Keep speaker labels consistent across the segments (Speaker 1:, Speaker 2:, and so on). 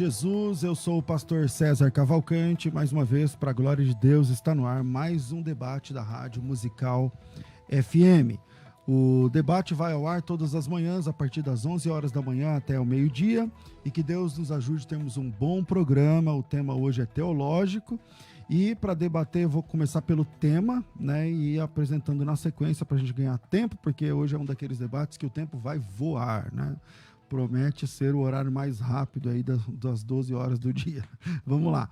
Speaker 1: Jesus, eu sou o pastor César Cavalcante, mais uma vez, para a glória de Deus, está no ar mais um debate da Rádio Musical FM. O debate vai ao ar todas as manhãs, a partir das 11 horas da manhã até o meio-dia, e que Deus nos ajude, temos um bom programa. O tema hoje é teológico, e para debater vou começar pelo tema, né, e ir apresentando na sequência para a gente ganhar tempo, porque hoje é um daqueles debates que o tempo vai voar, né? Promete ser o horário mais rápido aí das 12 horas do dia. Vamos lá.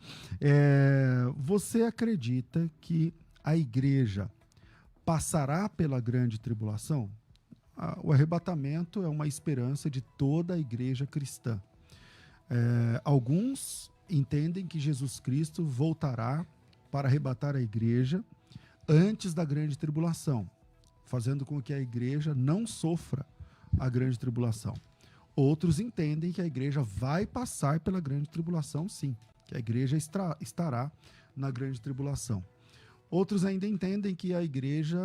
Speaker 1: Você acredita que a igreja passará pela grande tribulação? O arrebatamento é uma esperança de toda a igreja cristã. Alguns entendem que Jesus Cristo voltará para arrebatar a igreja antes da grande tribulação, fazendo com que a igreja não sofra a grande tribulação. Outros entendem que a igreja vai passar pela grande tribulação, sim, que a igreja estará na grande tribulação. Outros ainda entendem que a igreja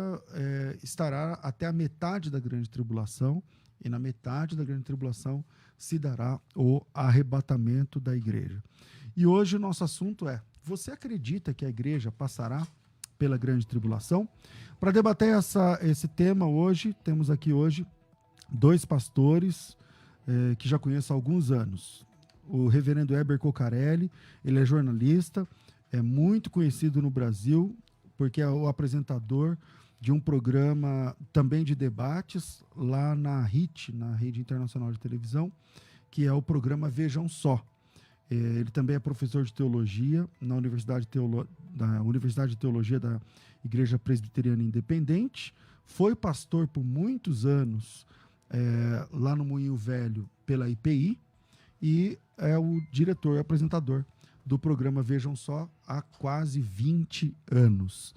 Speaker 1: estará até a metade da grande tribulação, e na metade da grande tribulação se dará o arrebatamento da igreja. E hoje o nosso assunto é: você acredita que a igreja passará pela grande tribulação? Para debater esse tema hoje, temos aqui hoje dois pastores que já conheço há alguns anos. O reverendo Heber Cocarelli, ele é jornalista, é muito conhecido no Brasil, porque é o apresentador de um programa também de debates lá na RIT, na Rede Internacional de Televisão, que é o programa Vejam Só. Ele também é professor de teologia na Universidade de Teologia da Igreja Presbiteriana Independente, foi pastor por muitos anos lá no Moinho Velho pela IPI, e é o diretor e apresentador do programa Vejam Só há quase 20 anos.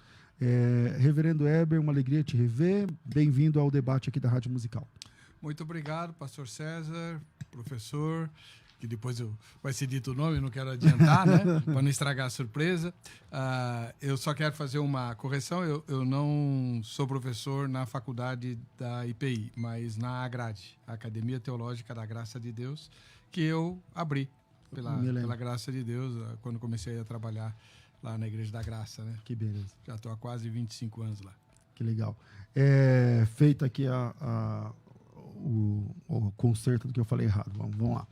Speaker 1: Reverendo Heber, uma alegria te rever. Bem-vindo ao debate aqui da Rádio Musical.
Speaker 2: Muito obrigado, pastor César, professor, que depois vai ser dito o nome, não quero adiantar, né, para não estragar a surpresa. Eu só quero fazer uma correção: eu não sou professor na faculdade da IPI, mas na AGRADE, Academia Teológica da Graça de Deus, que eu abri pela graça de Deus quando comecei a trabalhar lá na Igreja da Graça, né? Que beleza. Já estou há quase 25 anos lá.
Speaker 1: Que legal. Feito aqui o conserto do que eu falei errado. Vamos lá.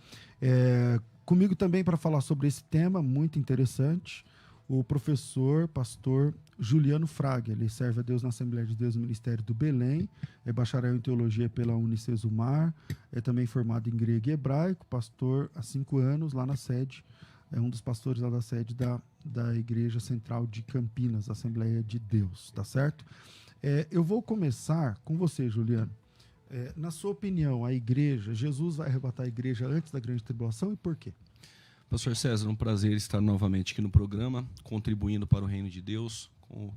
Speaker 1: Comigo também para falar sobre esse tema muito interessante, o professor, pastor Juliano Fraga. Ele serve a Deus na Assembleia de Deus no Ministério do Belém, é bacharel em teologia pela Unicesumar, é também formado em grego e hebraico, pastor há 5 anos lá na sede, é um dos pastores lá da sede da Igreja Central de Campinas, Assembleia de Deus, tá certo? Eu vou começar com você, Juliano. Na sua opinião, Jesus vai arrebatar a igreja antes da grande tribulação, e por quê?
Speaker 3: Pastor César, um prazer estar novamente aqui no programa, contribuindo para o reino de Deus, com o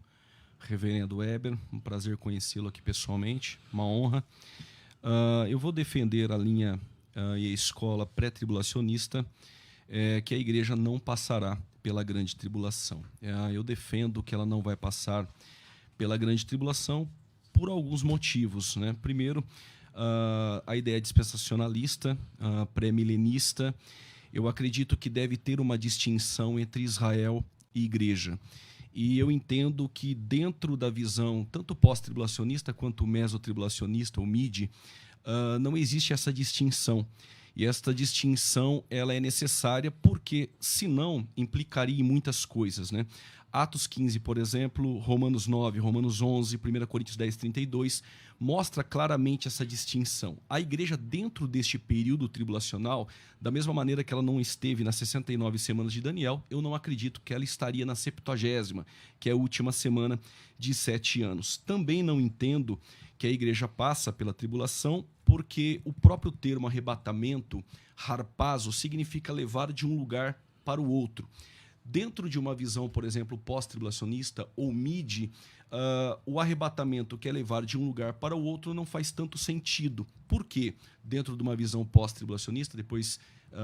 Speaker 3: reverendo Heber. Um prazer conhecê-lo aqui pessoalmente, uma honra. Eu vou defender a linha e a escola pré-tribulacionista, que a igreja não passará pela grande tribulação. Eu defendo que ela não vai passar pela grande tribulação por alguns motivos, né? Primeiro, a ideia dispensacionalista, pré-milenista. Eu acredito que deve ter uma distinção entre Israel e igreja. E eu entendo que dentro da visão tanto pós-tribulacionista quanto mesotribulacionista, ou MID, não existe essa distinção. E esta distinção ela é necessária porque, senão, implicaria em muitas coisas, né? Atos 15, por exemplo, Romanos 9, Romanos 11, 1 Coríntios 10, 32, mostra claramente essa distinção. A igreja, dentro deste período tribulacional, da mesma maneira que ela não esteve nas 69 semanas de Daniel, eu não acredito que ela estaria na 70ª, que é a última semana de 7 anos. Também não entendo que a igreja passa pela tribulação, porque o próprio termo arrebatamento, harpazo, significa levar de um lugar para o outro. Dentro de uma visão, por exemplo, pós-tribulacionista ou MID, o arrebatamento, que é levar de um lugar para o outro, não faz tanto sentido. Por quê? Dentro de uma visão pós-tribulacionista, depois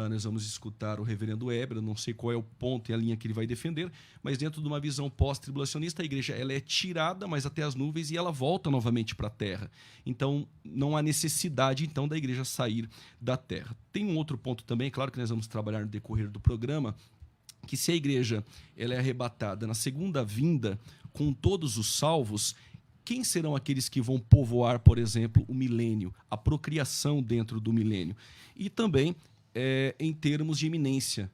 Speaker 3: nós vamos escutar o reverendo Weber, eu não sei qual é o ponto e a linha que ele vai defender, mas dentro de uma visão pós-tribulacionista, a igreja ela é tirada, mas até as nuvens, e ela volta novamente para a terra. Então, não há necessidade, então, da igreja sair da terra. Tem um outro ponto também, claro que nós vamos trabalhar no decorrer do programa, que se a igreja ela é arrebatada na segunda vinda com todos os salvos, quem serão aqueles que vão povoar, por exemplo, o milênio, a procriação dentro do milênio? E também em termos de iminência.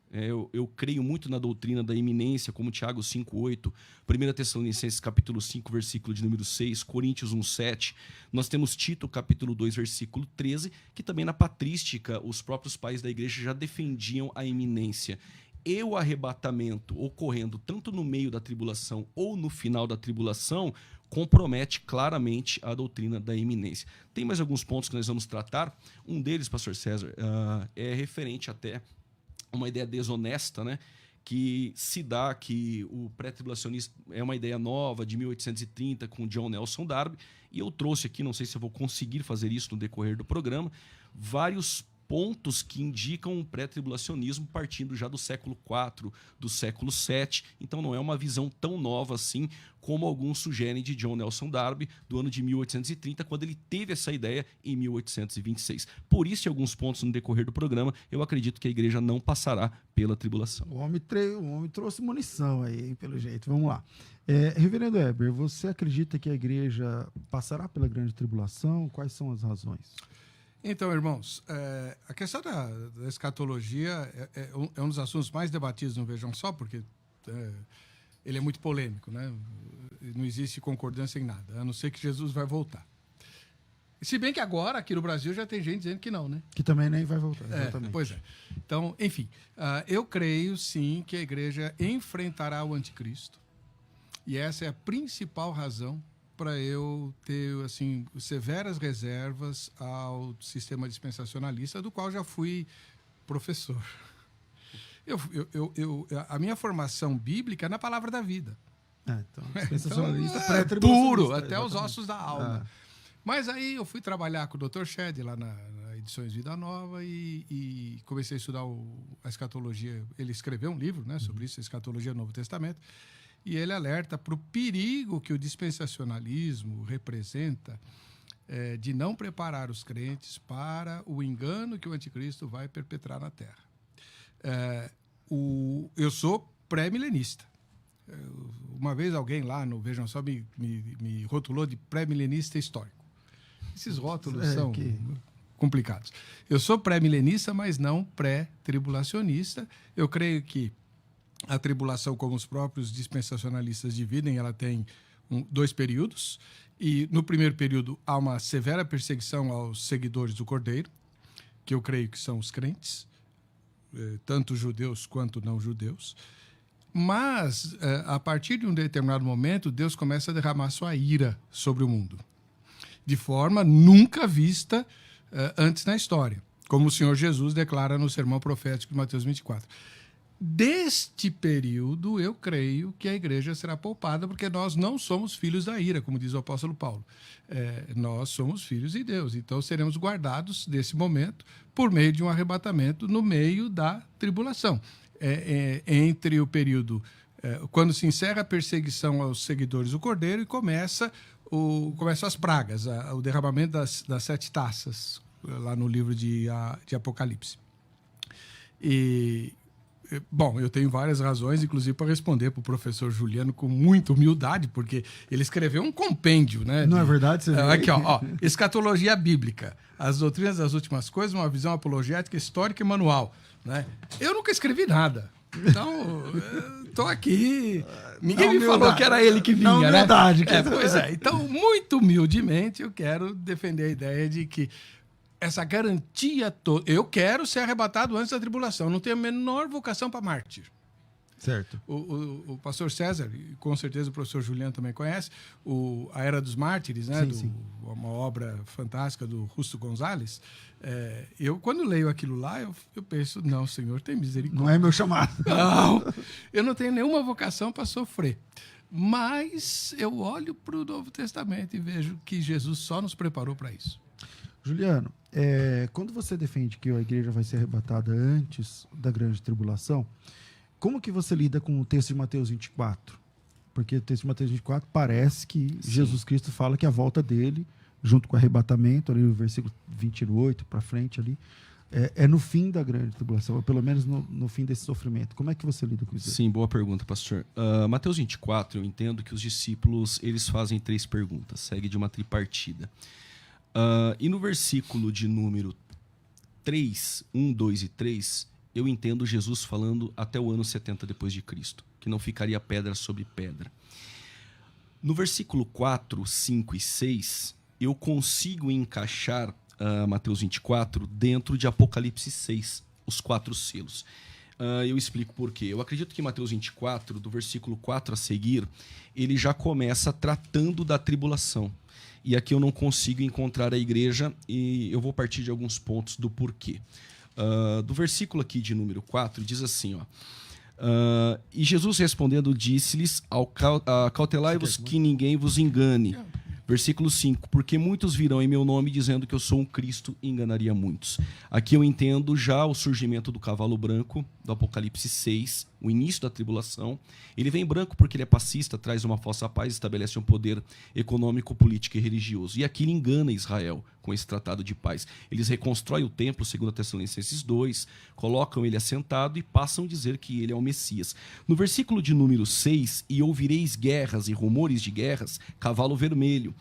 Speaker 3: Eu creio muito na doutrina da iminência, como Tiago 5,8, 1 Tessalonicenses capítulo 5, versículo de número 6, Coríntios 1,7. Nós temos Tito capítulo 2, versículo 13, que também na patrística os próprios pais da igreja já defendiam a iminência. E o arrebatamento ocorrendo tanto no meio da tribulação ou no final da tribulação compromete claramente a doutrina da iminência. Tem mais alguns pontos que nós vamos tratar. Um deles, pastor César, é referente até a uma ideia desonesta, né? Que se dá que o pré-tribulacionismo é uma ideia nova de 1830 com John Nelson Darby, e eu trouxe aqui, não sei se eu vou conseguir fazer isso no decorrer do programa, vários pontos que indicam um pré-tribulacionismo partindo já do século IV, do século VII. Então não é uma visão tão nova assim como alguns sugerem de John Nelson Darby, do ano de 1830, quando ele teve essa ideia em 1826. Por isso, em alguns pontos no decorrer do programa, eu acredito que a igreja não passará pela tribulação.
Speaker 1: O homem trouxe munição aí, hein, pelo jeito. Vamos lá. Reverendo Weber, você acredita que a igreja passará pela grande tribulação? Quais são as razões?
Speaker 2: Então, irmãos, a questão da escatologia é um dos assuntos mais debatidos no Vejam Só, porque ele é muito polêmico, né? Não existe concordância em nada, a não ser que Jesus vai voltar. Se bem que agora, aqui no Brasil, já tem gente dizendo que não, né?
Speaker 1: Que também nem vai voltar, exatamente.
Speaker 2: Pois é. Então, enfim, eu creio, sim, que a igreja enfrentará o anticristo, e essa é a principal razão para eu ter assim severas reservas ao sistema dispensacionalista, do qual já fui professor. A minha formação bíblica é na palavra da vida.
Speaker 1: Então, dispensacionalista,
Speaker 2: então,
Speaker 1: pré-tribulacionista,
Speaker 2: puro, até
Speaker 1: exatamente.
Speaker 2: os ossos da alma. Mas aí eu fui trabalhar com o Dr. Shed lá na Edições Vida Nova e comecei a estudar a escatologia. Ele escreveu um livro, né, sobre isso, a escatologia do Novo Testamento. E ele alerta para o perigo que o dispensacionalismo representa de não preparar os crentes para o engano que o anticristo vai perpetrar na Terra. Eu sou pré-milenista. Uma vez alguém lá no Vejam Só me rotulou de pré-milenista histórico. Esses rótulos são complicados. Eu sou pré-milenista, mas não pré-tribulacionista. Eu creio que a tribulação, como os próprios dispensacionalistas dividem, ela tem 2 períodos. E no primeiro período há uma severa perseguição aos seguidores do Cordeiro, que eu creio que são os crentes, tanto judeus quanto não judeus. Mas, a partir de um determinado momento, Deus começa a derramar sua ira sobre o mundo, de forma nunca vista antes na história, como o Senhor Jesus declara no sermão profético de Mateus 24. Deste período, eu creio que a igreja será poupada, porque nós não somos filhos da ira, como diz o apóstolo Paulo. Nós somos filhos de Deus, então seremos guardados desse momento por meio de um arrebatamento no meio da tribulação. Entre o período quando se encerra a perseguição aos seguidores do Cordeiro e começam as pragas, o derramamento das 7 taças, lá no livro de Apocalipse. Bom, eu tenho várias razões, inclusive, para responder para o professor Juliano com muita humildade, porque ele escreveu um compêndio, né?
Speaker 1: Não é verdade? Você
Speaker 2: aqui, ó, Escatologia Bíblica, as doutrinas das últimas coisas, uma visão apologética, histórica e manual, né? Eu nunca escrevi nada. Então, estou aqui. Ninguém me falou que era ele que vinha, né? Pois é. Então, muito humildemente, eu quero defender a ideia de que essa garantia toda. Eu quero ser arrebatado antes da tribulação. Não tenho a menor vocação para mártir.
Speaker 1: Certo.
Speaker 2: O pastor César, e com certeza o professor Juliano também conhece, A Era dos Mártires, né?
Speaker 1: Sim.
Speaker 2: Uma obra fantástica do Justo Gonzalez. Eu, quando leio aquilo lá, eu penso, não, Senhor, tem misericórdia.
Speaker 1: Não é meu chamado.
Speaker 2: Não, eu não tenho nenhuma vocação para sofrer. Mas eu olho para o Novo Testamento e vejo que Jesus só nos preparou para isso.
Speaker 1: Juliano, quando você defende que a igreja vai ser arrebatada antes da grande tribulação, como que você lida com o texto de Mateus 24? Porque o texto de Mateus 24 parece que Jesus Cristo fala que a volta dele, junto com o arrebatamento, ali no versículo 28 para frente, ali, é no fim da grande tribulação, ou pelo menos no fim desse sofrimento. Como é que você lida com isso?
Speaker 3: Sim, boa pergunta, pastor. Mateus 24, eu entendo que os discípulos eles fazem 3 perguntas, segue de uma tripartida. E no versículo de número 3, 1, 2 e 3, eu entendo Jesus falando até o ano 70 depois de Cristo, que não ficaria pedra sobre pedra. No versículo 4, 5 e 6, eu consigo encaixar Mateus 24 dentro de Apocalipse 6, os 4 selos. Eu explico por quê. Eu acredito que Mateus 24, do versículo 4 a seguir, ele já começa tratando da tribulação. E aqui eu não consigo encontrar a igreja e eu vou partir de alguns pontos do porquê. Do versículo aqui de número 4, diz assim, ó. E Jesus respondendo disse-lhes, cautelai-vos que ninguém vos engane. Versículo 5, porque muitos virão em meu nome dizendo que eu sou um Cristo e enganaria muitos. Aqui eu entendo já o surgimento do cavalo branco, do Apocalipse 6, o início da tribulação. Ele vem branco porque ele é passista, traz uma falsa paz, estabelece um poder econômico, político e religioso. E aqui ele engana Israel com esse tratado de paz. Eles reconstroem o templo, segundo Tessalonicenses 2, colocam ele assentado e passam a dizer que ele é o Messias. No versículo de número 6, e ouvireis guerras e rumores de guerras, cavalo vermelho.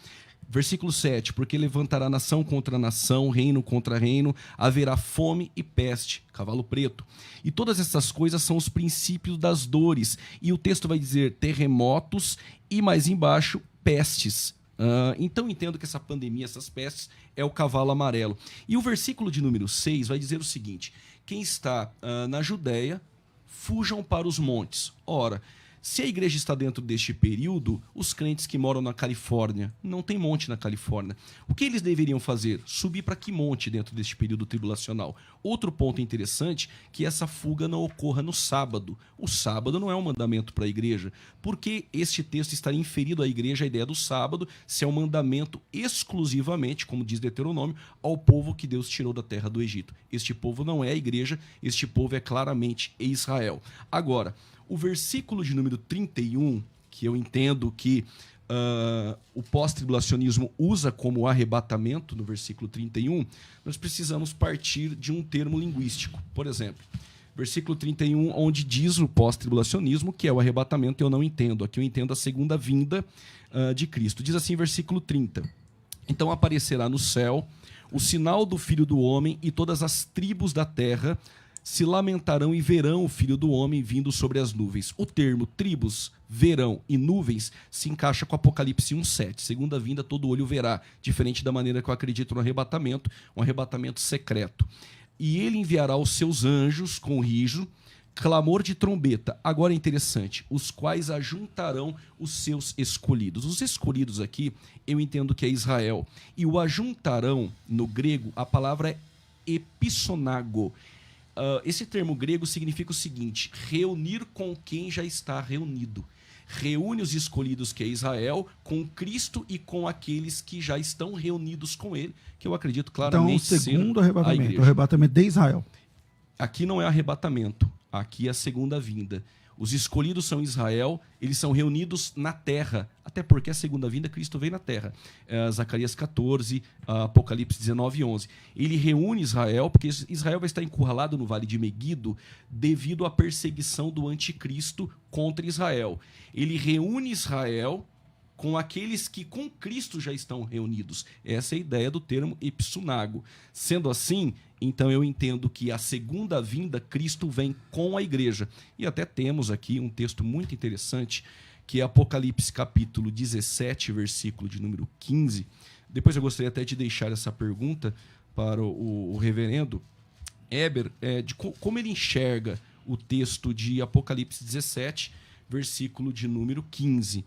Speaker 3: Versículo 7, porque levantará nação contra nação, reino contra reino, haverá fome e peste, cavalo preto. E todas essas coisas são os princípios das dores. E o texto vai dizer terremotos e mais embaixo, pestes. Então entendo que essa pandemia, essas pestes, é o cavalo amarelo. E o versículo de número 6 vai dizer o seguinte, quem está na Judéia, fujam para os montes. Ora, se a igreja está dentro deste período, os crentes que moram na Califórnia, não tem monte na Califórnia. O que eles deveriam fazer? Subir para que monte dentro deste período tribulacional? Outro ponto interessante, que essa fuga não ocorra no sábado. O sábado não é um mandamento para a igreja, porque este texto estaria inferido à igreja a ideia do sábado, se é um mandamento exclusivamente, como diz Deuteronômio, ao povo que Deus tirou da terra do Egito. Este povo não é a igreja, este povo é claramente Israel. Agora, o versículo de número 31, que eu entendo que o pós-tribulacionismo usa como arrebatamento, no versículo 31, nós precisamos partir de um termo linguístico. Por exemplo, versículo 31, onde diz o pós-tribulacionismo, que é o arrebatamento, eu não entendo. Aqui eu entendo a segunda vinda de Cristo. Diz assim, versículo 30. Então aparecerá no céu o sinal do Filho do Homem e todas as tribos da terra se lamentarão e verão o Filho do Homem vindo sobre as nuvens. O termo tribos, verão e nuvens se encaixa com Apocalipse 1:7. Segunda vinda, todo olho verá, diferente da maneira que eu acredito no arrebatamento, um arrebatamento secreto. E ele enviará os seus anjos com rijo, clamor de trombeta. Agora é interessante, os quais ajuntarão os seus escolhidos. Os escolhidos aqui, eu entendo que é Israel. E o ajuntarão, no grego, a palavra é epissonago. Esse termo grego significa o seguinte, reunir com quem já está reunido. Reúne os escolhidos, que é Israel, com Cristo e com aqueles que já estão reunidos com ele, que eu acredito claramente
Speaker 1: ser segundo
Speaker 3: a igreja.
Speaker 1: O arrebatamento de Israel.
Speaker 3: Aqui não é arrebatamento, aqui é a segunda vinda. Os escolhidos são Israel, eles são reunidos na terra, até porque a segunda vinda Cristo veio na terra. Zacarias 14, Apocalipse 19:11. Ele reúne Israel, porque Israel vai estar encurralado no vale de Meguido devido à perseguição do anticristo contra Israel. Ele reúne Israel com aqueles que com Cristo já estão reunidos. Essa é a ideia do termo epsunago. Sendo assim, então eu entendo que a segunda vinda, Cristo vem com a igreja. E até temos aqui um texto muito interessante, que é Apocalipse capítulo 17, versículo de número 15. Depois eu gostaria até de deixar essa pergunta para o reverendo Eber, de como ele enxerga o texto de Apocalipse 17, versículo de número 15.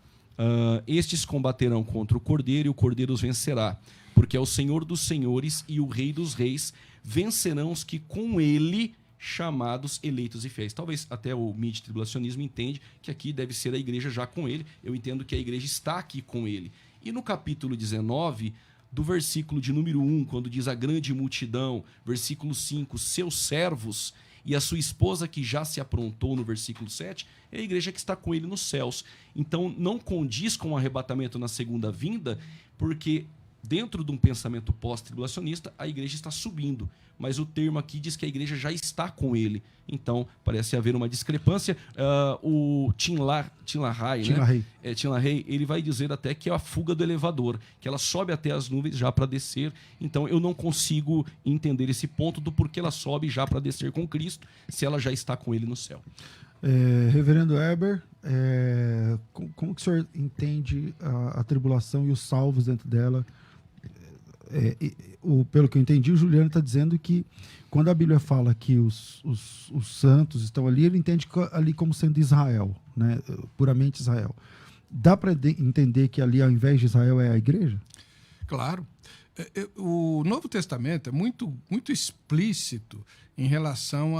Speaker 3: Estes combaterão contra o Cordeiro e o Cordeiro os vencerá, porque é o Senhor dos senhores e o Rei dos reis, vencerão os que com ele chamados, eleitos e fiéis. Talvez até o mid-tribulacionismo entende que aqui deve ser a igreja já com ele. Eu entendo que a igreja está aqui com ele. E no capítulo 19, do versículo de número 1, quando diz a grande multidão, versículo 5, seus servos e a sua esposa que já se aprontou no versículo 7, é a igreja que está com ele nos céus. Então não condiz com o arrebatamento na segunda vinda, porque dentro de um pensamento pós-tribulacionista, a igreja está subindo. Mas o termo aqui diz que a igreja já está com ele. Então, parece haver uma discrepância. O Tim LaHaye, ele vai dizer até que é a fuga do elevador, que ela sobe até as nuvens já para descer. Então, eu não consigo entender esse ponto do porquê ela sobe já para descer com Cristo, se ela já está com ele no céu.
Speaker 1: Reverendo Heber, como que o senhor entende a tribulação e os salvos dentro dela? Pelo que eu entendi, o Juliano está dizendo que quando a Bíblia fala que os santos estão ali, ele entende ali como sendo Israel, né? Puramente Israel. Dá para entender que ali, ao invés de Israel, é a igreja?
Speaker 2: Claro. O Novo Testamento é muito, muito explícito em relação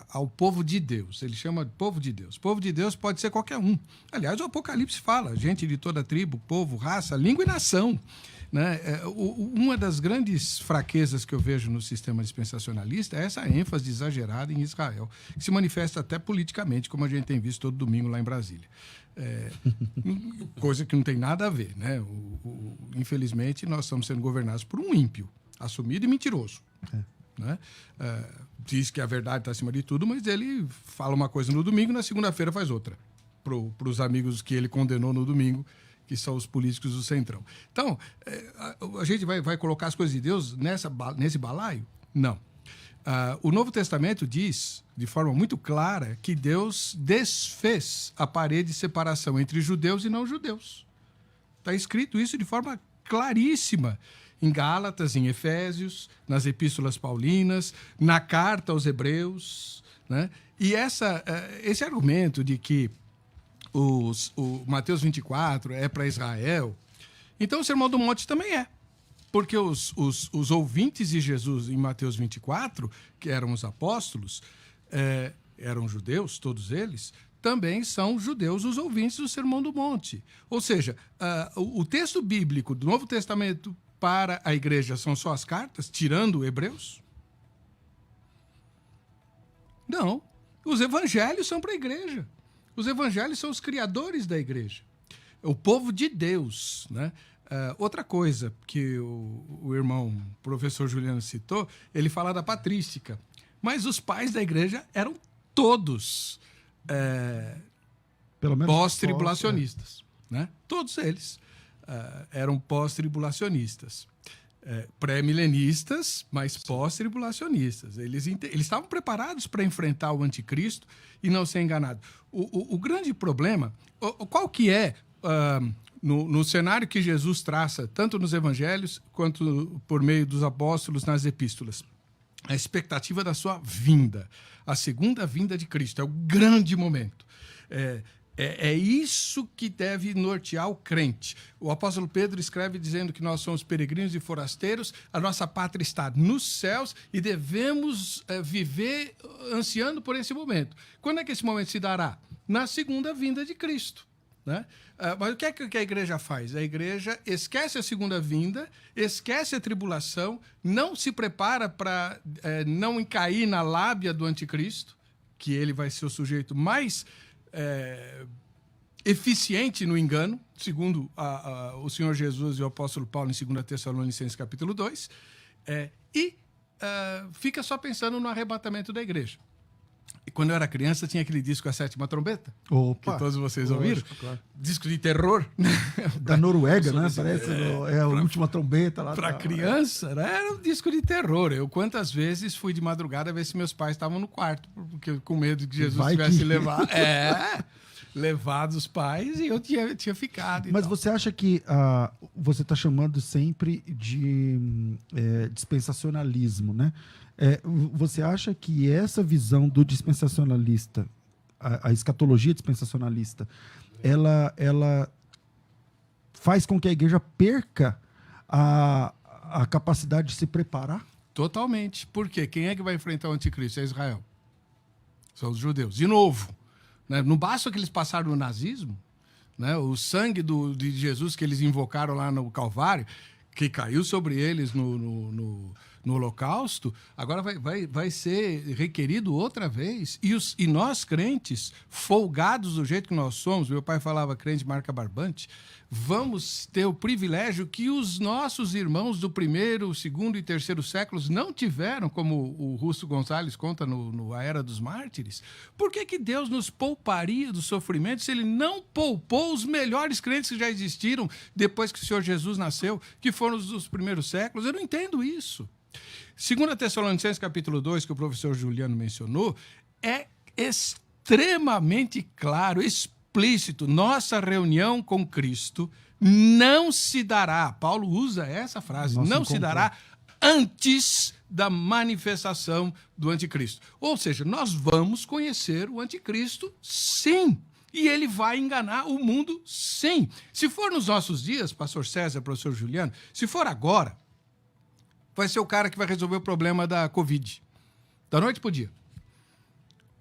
Speaker 2: ao povo de Deus. Ele chama de povo de Deus. Povo de Deus pode ser qualquer um. Aliás, o Apocalipse fala, gente de toda tribo, povo, raça, língua e nação. Né? Uma das grandes fraquezas que eu vejo no sistema dispensacionalista é essa ênfase exagerada em Israel, que se manifesta até politicamente, como a gente tem visto todo domingo lá em Brasília. Coisa que não tem nada a ver. Né? Infelizmente, nós estamos sendo governados por um ímpio, assumido e mentiroso. Né? Diz que a verdade está acima de tudo, mas ele fala uma coisa no domingo e na segunda-feira faz outra. Para os amigos que ele condenou no domingo, que são os políticos do Centrão. Então, a gente vai colocar as coisas de Deus nesse balaio? Não. O Novo Testamento diz, de forma muito clara, que Deus desfez a parede de separação entre judeus e não-judeus. Está escrito isso de forma claríssima em Gálatas, em Efésios, nas epístolas paulinas, na carta aos Hebreus. Né? E esse argumento de que o Mateus 24 é para Israel, então o Sermão do Monte também é. Porque os ouvintes de Jesus em Mateus 24, que eram os apóstolos, eram judeus, todos eles, também são judeus os ouvintes do Sermão do Monte. Ou seja, o texto bíblico do Novo Testamento para a igreja são só as cartas, tirando Hebreus? Não. Os evangelhos são para a igreja. Os evangelhos são os criadores da igreja. O povo de Deus, né? Outra coisa que o irmão professor Juliano citou, ele fala da patrística. Mas os pais da igreja eram todos pós-tribulacionistas. Né? Todos eles eram pós-tribulacionistas. Pré-milenistas, mas pós-tribulacionistas. Eles estavam preparados para enfrentar o anticristo e não ser enganados. O grande problema, qual que é, no cenário que Jesus traça, tanto nos evangelhos quanto por meio dos apóstolos nas epístolas, a expectativa da sua vinda, a segunda vinda de Cristo, é o grande momento. É isso que deve nortear o crente. O apóstolo Pedro escreve dizendo que nós somos peregrinos e forasteiros, a nossa pátria está nos céus e devemos viver ansiando por esse momento. Quando é que esse momento se dará? Na segunda vinda de Cristo. Né? Mas o que é que a igreja faz? A igreja esquece a segunda vinda, esquece a tribulação, não se prepara para não cair na lábia do anticristo, que ele vai ser o sujeito mais eficiente no engano, segundo o Senhor Jesus e o apóstolo Paulo em 2 Tessalonicenses capítulo 2, e fica só pensando no arrebatamento da igreja. E quando eu era criança, tinha aquele disco A Sétima Trombeta,
Speaker 1: Opa,
Speaker 2: que todos vocês ouviram.
Speaker 1: Claro.
Speaker 2: Disco de terror.
Speaker 1: Da Noruega, né? Parece a última trombeta lá.
Speaker 2: Para criança, né? Era um disco de terror. Eu quantas vezes fui de madrugada ver se meus pais estavam no quarto, porque com medo de que Jesus tivesse levado os pais e eu tinha ficado.
Speaker 1: Mas você acha que você está chamando sempre de dispensacionalismo, né? Você acha que essa visão do dispensacionalista, a escatologia dispensacionalista, ela faz com que a igreja perca a capacidade de se preparar?
Speaker 2: Totalmente. Por quê? Quem é que vai enfrentar o anticristo? É Israel. São os judeus. De novo, né? Não basta que eles passaram no nazismo, né? O sangue de Jesus que eles invocaram lá no Calvário, que caiu sobre eles no Holocausto, agora vai ser requerido outra vez. E nós, crentes, folgados do jeito que nós somos, meu pai falava crente marca barbante, vamos ter o privilégio que os nossos irmãos do primeiro, segundo e terceiro séculos não tiveram, como o Russo Gonzalez conta no A Era dos Mártires. Por que Deus nos pouparia do sofrimento se ele não poupou os melhores crentes que já existiram depois que o Senhor Jesus nasceu, que foram os dos primeiros séculos? Eu não entendo isso. 2 Tessalonicenses, capítulo 2, que o professor Juliano mencionou, é extremamente claro, explícito. Nossa reunião com Cristo não se dará, Paulo usa essa frase, não se dará antes da manifestação do anticristo. Ou seja, nós vamos conhecer o anticristo, sim. E ele vai enganar o mundo, sim. Se for nos nossos dias, pastor César, professor Juliano, se for agora, vai ser o cara que vai resolver o problema da Covid. Da noite pro dia.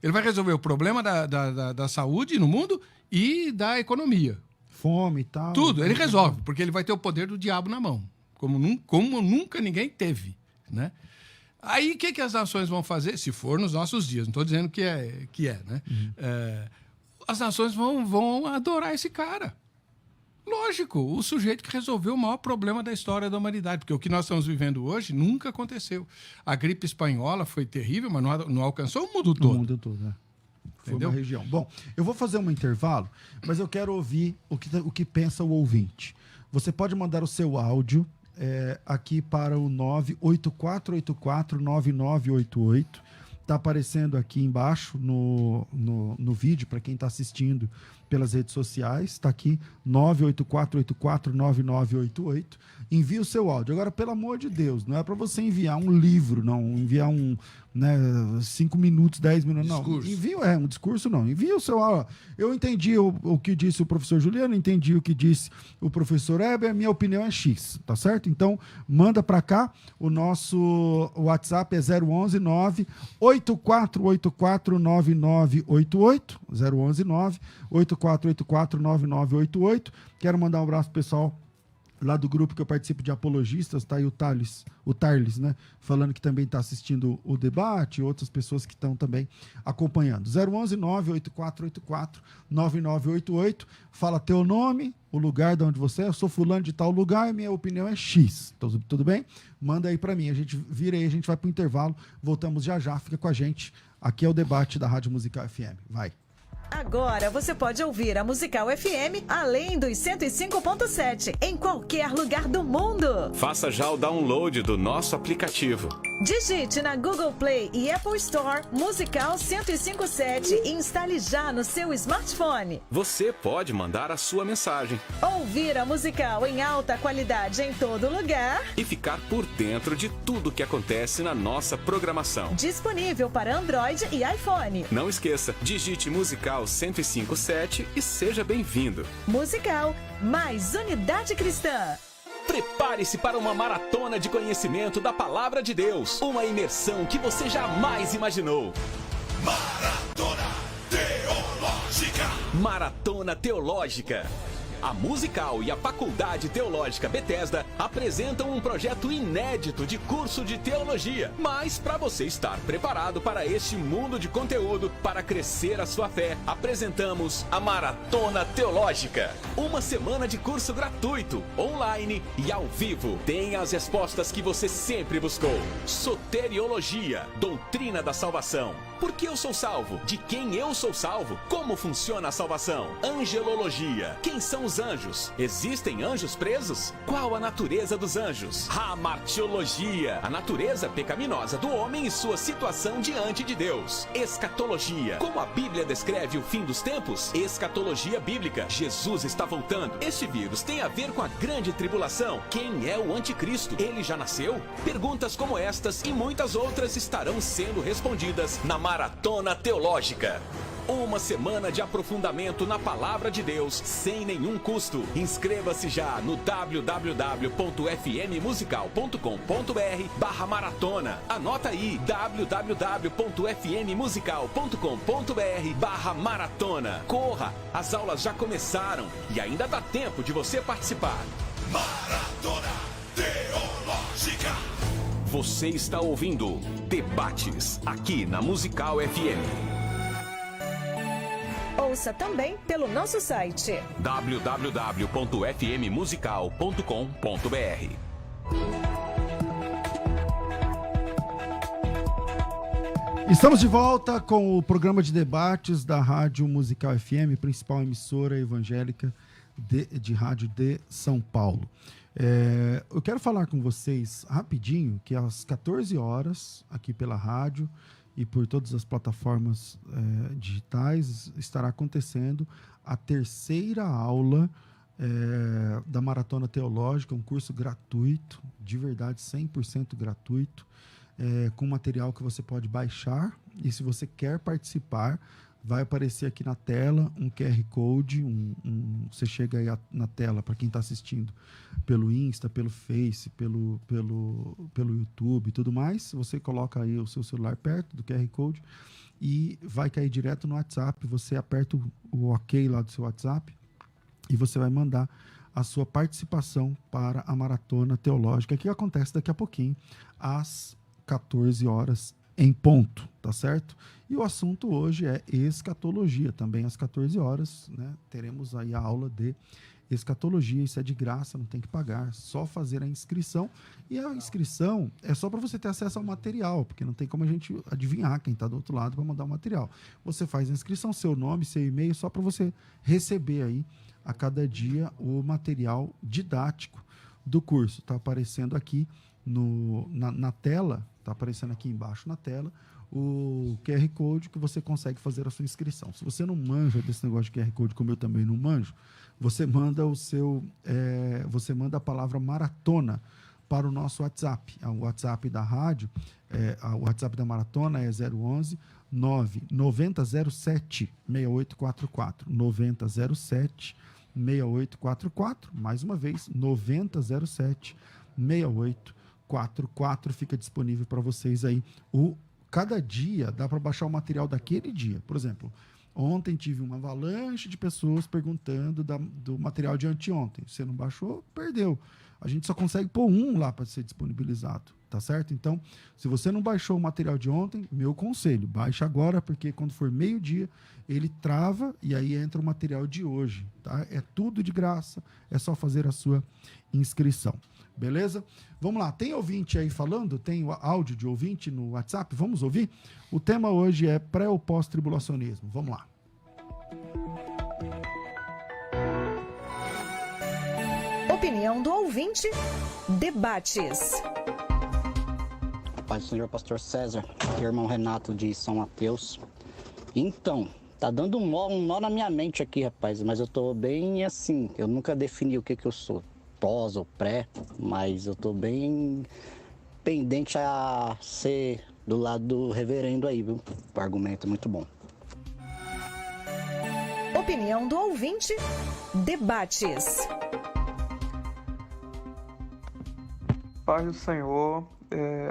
Speaker 2: Ele vai resolver o problema da saúde no mundo e da economia.
Speaker 1: Fome e tal.
Speaker 2: Tudo, ele resolve, porque ele vai ter o poder do diabo na mão. Como nunca ninguém teve, né? Aí, o que as nações vão fazer? Se for nos nossos dias, não estou dizendo que é, né? As nações vão adorar esse cara. Lógico, o sujeito que resolveu o maior problema da história da humanidade, porque o que nós estamos vivendo hoje nunca aconteceu. A gripe espanhola foi terrível, mas não alcançou o mundo todo.
Speaker 1: O mundo todo, né? Foi uma região. Bom, eu vou fazer um intervalo, mas eu quero ouvir o que pensa o ouvinte. Você pode mandar o seu áudio aqui para o 984849988. Está aparecendo aqui embaixo no vídeo, para quem está assistindo pelas redes sociais. Está aqui, 984849988. Envie o seu áudio. Agora, pelo amor de Deus, não é para você enviar um livro, não. Enviar 5 minutos, 10 minutos, não.
Speaker 2: Discurso.
Speaker 1: Envie, um discurso, não. Envie o seu áudio. Eu entendi o que disse o professor Juliano, entendi o que disse o professor Heber, a minha opinião é X, tá certo? Então, manda para cá. O nosso WhatsApp é 011 984849988. 011 984849988. Quero mandar um abraço pro pessoal lá do grupo que eu participo de apologistas, tá aí o Tarles, né, falando que também está assistindo o debate, e outras pessoas que estão também acompanhando. 011 984849988, fala teu nome, o lugar de onde você é, eu sou fulano de tal lugar, minha opinião é X, tudo bem? Manda aí para mim, a gente vira aí, a gente vai pro intervalo, voltamos já, fica com a gente, aqui é o debate da Rádio Musical FM, vai.
Speaker 4: Agora você pode ouvir a Musical FM além dos 105.7 em qualquer lugar do mundo.
Speaker 5: Faça já o download do nosso aplicativo.
Speaker 4: Digite na Google Play e Apple Store Musical 105.7 e instale já no seu smartphone.
Speaker 5: Você pode mandar a sua mensagem.
Speaker 4: Ouvir a Musical em alta qualidade em todo lugar.
Speaker 5: E ficar por dentro de tudo que acontece na nossa programação.
Speaker 4: Disponível para Android e iPhone.
Speaker 5: Não esqueça, digite Musical 105.7 e seja bem-vindo.
Speaker 4: Musical, mais unidade cristã.
Speaker 6: Prepare-se para uma maratona de conhecimento da Palavra de Deus. Uma imersão que você jamais imaginou.
Speaker 7: Maratona Teológica.
Speaker 6: Maratona Teológica. A Musical e a Faculdade Teológica Bethesda apresentam um projeto inédito de curso de teologia. Mas para você estar preparado para este mundo de conteúdo, para crescer a sua fé, apresentamos a Maratona Teológica. Uma semana de curso gratuito, online e ao vivo. Tem as respostas que você sempre buscou. Soteriologia, doutrina da salvação. Por que eu sou salvo? De quem eu sou salvo? Como funciona a salvação? Angelologia. Quem são os anjos? Existem anjos presos? Qual a natureza dos anjos? Hamartiologia. A natureza pecaminosa do homem e sua situação diante de Deus. Escatologia. Como a Bíblia descreve o fim dos tempos? Escatologia bíblica. Jesus está voltando. Este vírus tem a ver com a grande tribulação? Quem é o anticristo? Ele já nasceu? Perguntas como estas e muitas outras estarão sendo respondidas na Maratona Teológica. Uma semana de aprofundamento na Palavra de Deus sem nenhum custo. Inscreva-se já no www.fmmusical.com.br/maratona. Anota aí, www.fmmusical.com.br/maratona. Corra, as aulas já começaram e ainda dá tempo de você participar.
Speaker 7: Maratona Teológica.
Speaker 6: Você está ouvindo Debates, aqui na Musical FM.
Speaker 4: Ouça também pelo nosso site
Speaker 6: www.fmmusical.com.br.
Speaker 1: Estamos de volta com o programa de debates da Rádio Musical FM, principal emissora evangélica de rádio de São Paulo. Eu quero falar com vocês rapidinho que às 14 horas, aqui pela rádio e por todas as plataformas digitais, estará acontecendo a terceira aula da Maratona Teológica, um curso gratuito, de verdade 100% gratuito, com material que você pode baixar, e se você quer participar, vai aparecer aqui na tela um QR Code, você chega aí na tela, para quem está assistindo pelo Insta, pelo Face, pelo YouTube e tudo mais, você coloca aí o seu celular perto do QR Code e vai cair direto no WhatsApp, você aperta o OK lá do seu WhatsApp e você vai mandar a sua participação para a Maratona Teológica, que acontece daqui a pouquinho, às 14 horas em ponto, tá certo? E o assunto hoje é escatologia, também às 14 horas, né? Teremos aí a aula de escatologia, isso é de graça, não tem que pagar, só fazer a inscrição, e a inscrição é só para você ter acesso ao material, porque não tem como a gente adivinhar quem está do outro lado para mandar o material. Você faz a inscrição, seu nome, seu e-mail, só para você receber aí a cada dia o material didático do curso. Está aparecendo aqui na tela, está aparecendo aqui embaixo na tela, o QR Code que você consegue fazer a sua inscrição. Se você não manja desse negócio de QR Code, como eu também não manjo, você manda você manda a palavra maratona para o nosso WhatsApp. O WhatsApp da rádio, o WhatsApp da maratona é 011 9007 6844. 9007 6844. Mais uma vez, 9007 6844. Fica disponível para vocês aí. Cada dia dá para baixar o material daquele dia. Por exemplo, ontem tive uma avalanche de pessoas perguntando do material de anteontem. Você não baixou, perdeu. A gente só consegue pôr um lá para ser disponibilizado, tá certo? Então, se você não baixou o material de ontem, meu conselho, baixa agora, porque quando for meio-dia, ele trava e aí entra o material de hoje, tá? É tudo de graça, é só fazer a sua inscrição. Beleza? Vamos lá, tem ouvinte aí falando? Tem áudio de ouvinte no WhatsApp? Vamos ouvir? O tema hoje é pré ou pós-tribulacionismo. Vamos lá.
Speaker 4: Opinião do ouvinte, debates.
Speaker 8: Pai do Senhor, Pastor César, aqui é o irmão Renato de São Mateus. Então, tá dando um nó na minha mente aqui, rapaz, mas eu tô bem assim, eu nunca defini o que eu sou. Pós ou pré, mas eu tô bem pendente a ser do lado do reverendo aí, viu? O argumento é muito bom.
Speaker 4: Opinião do ouvinte, debates.
Speaker 9: Paz do Senhor,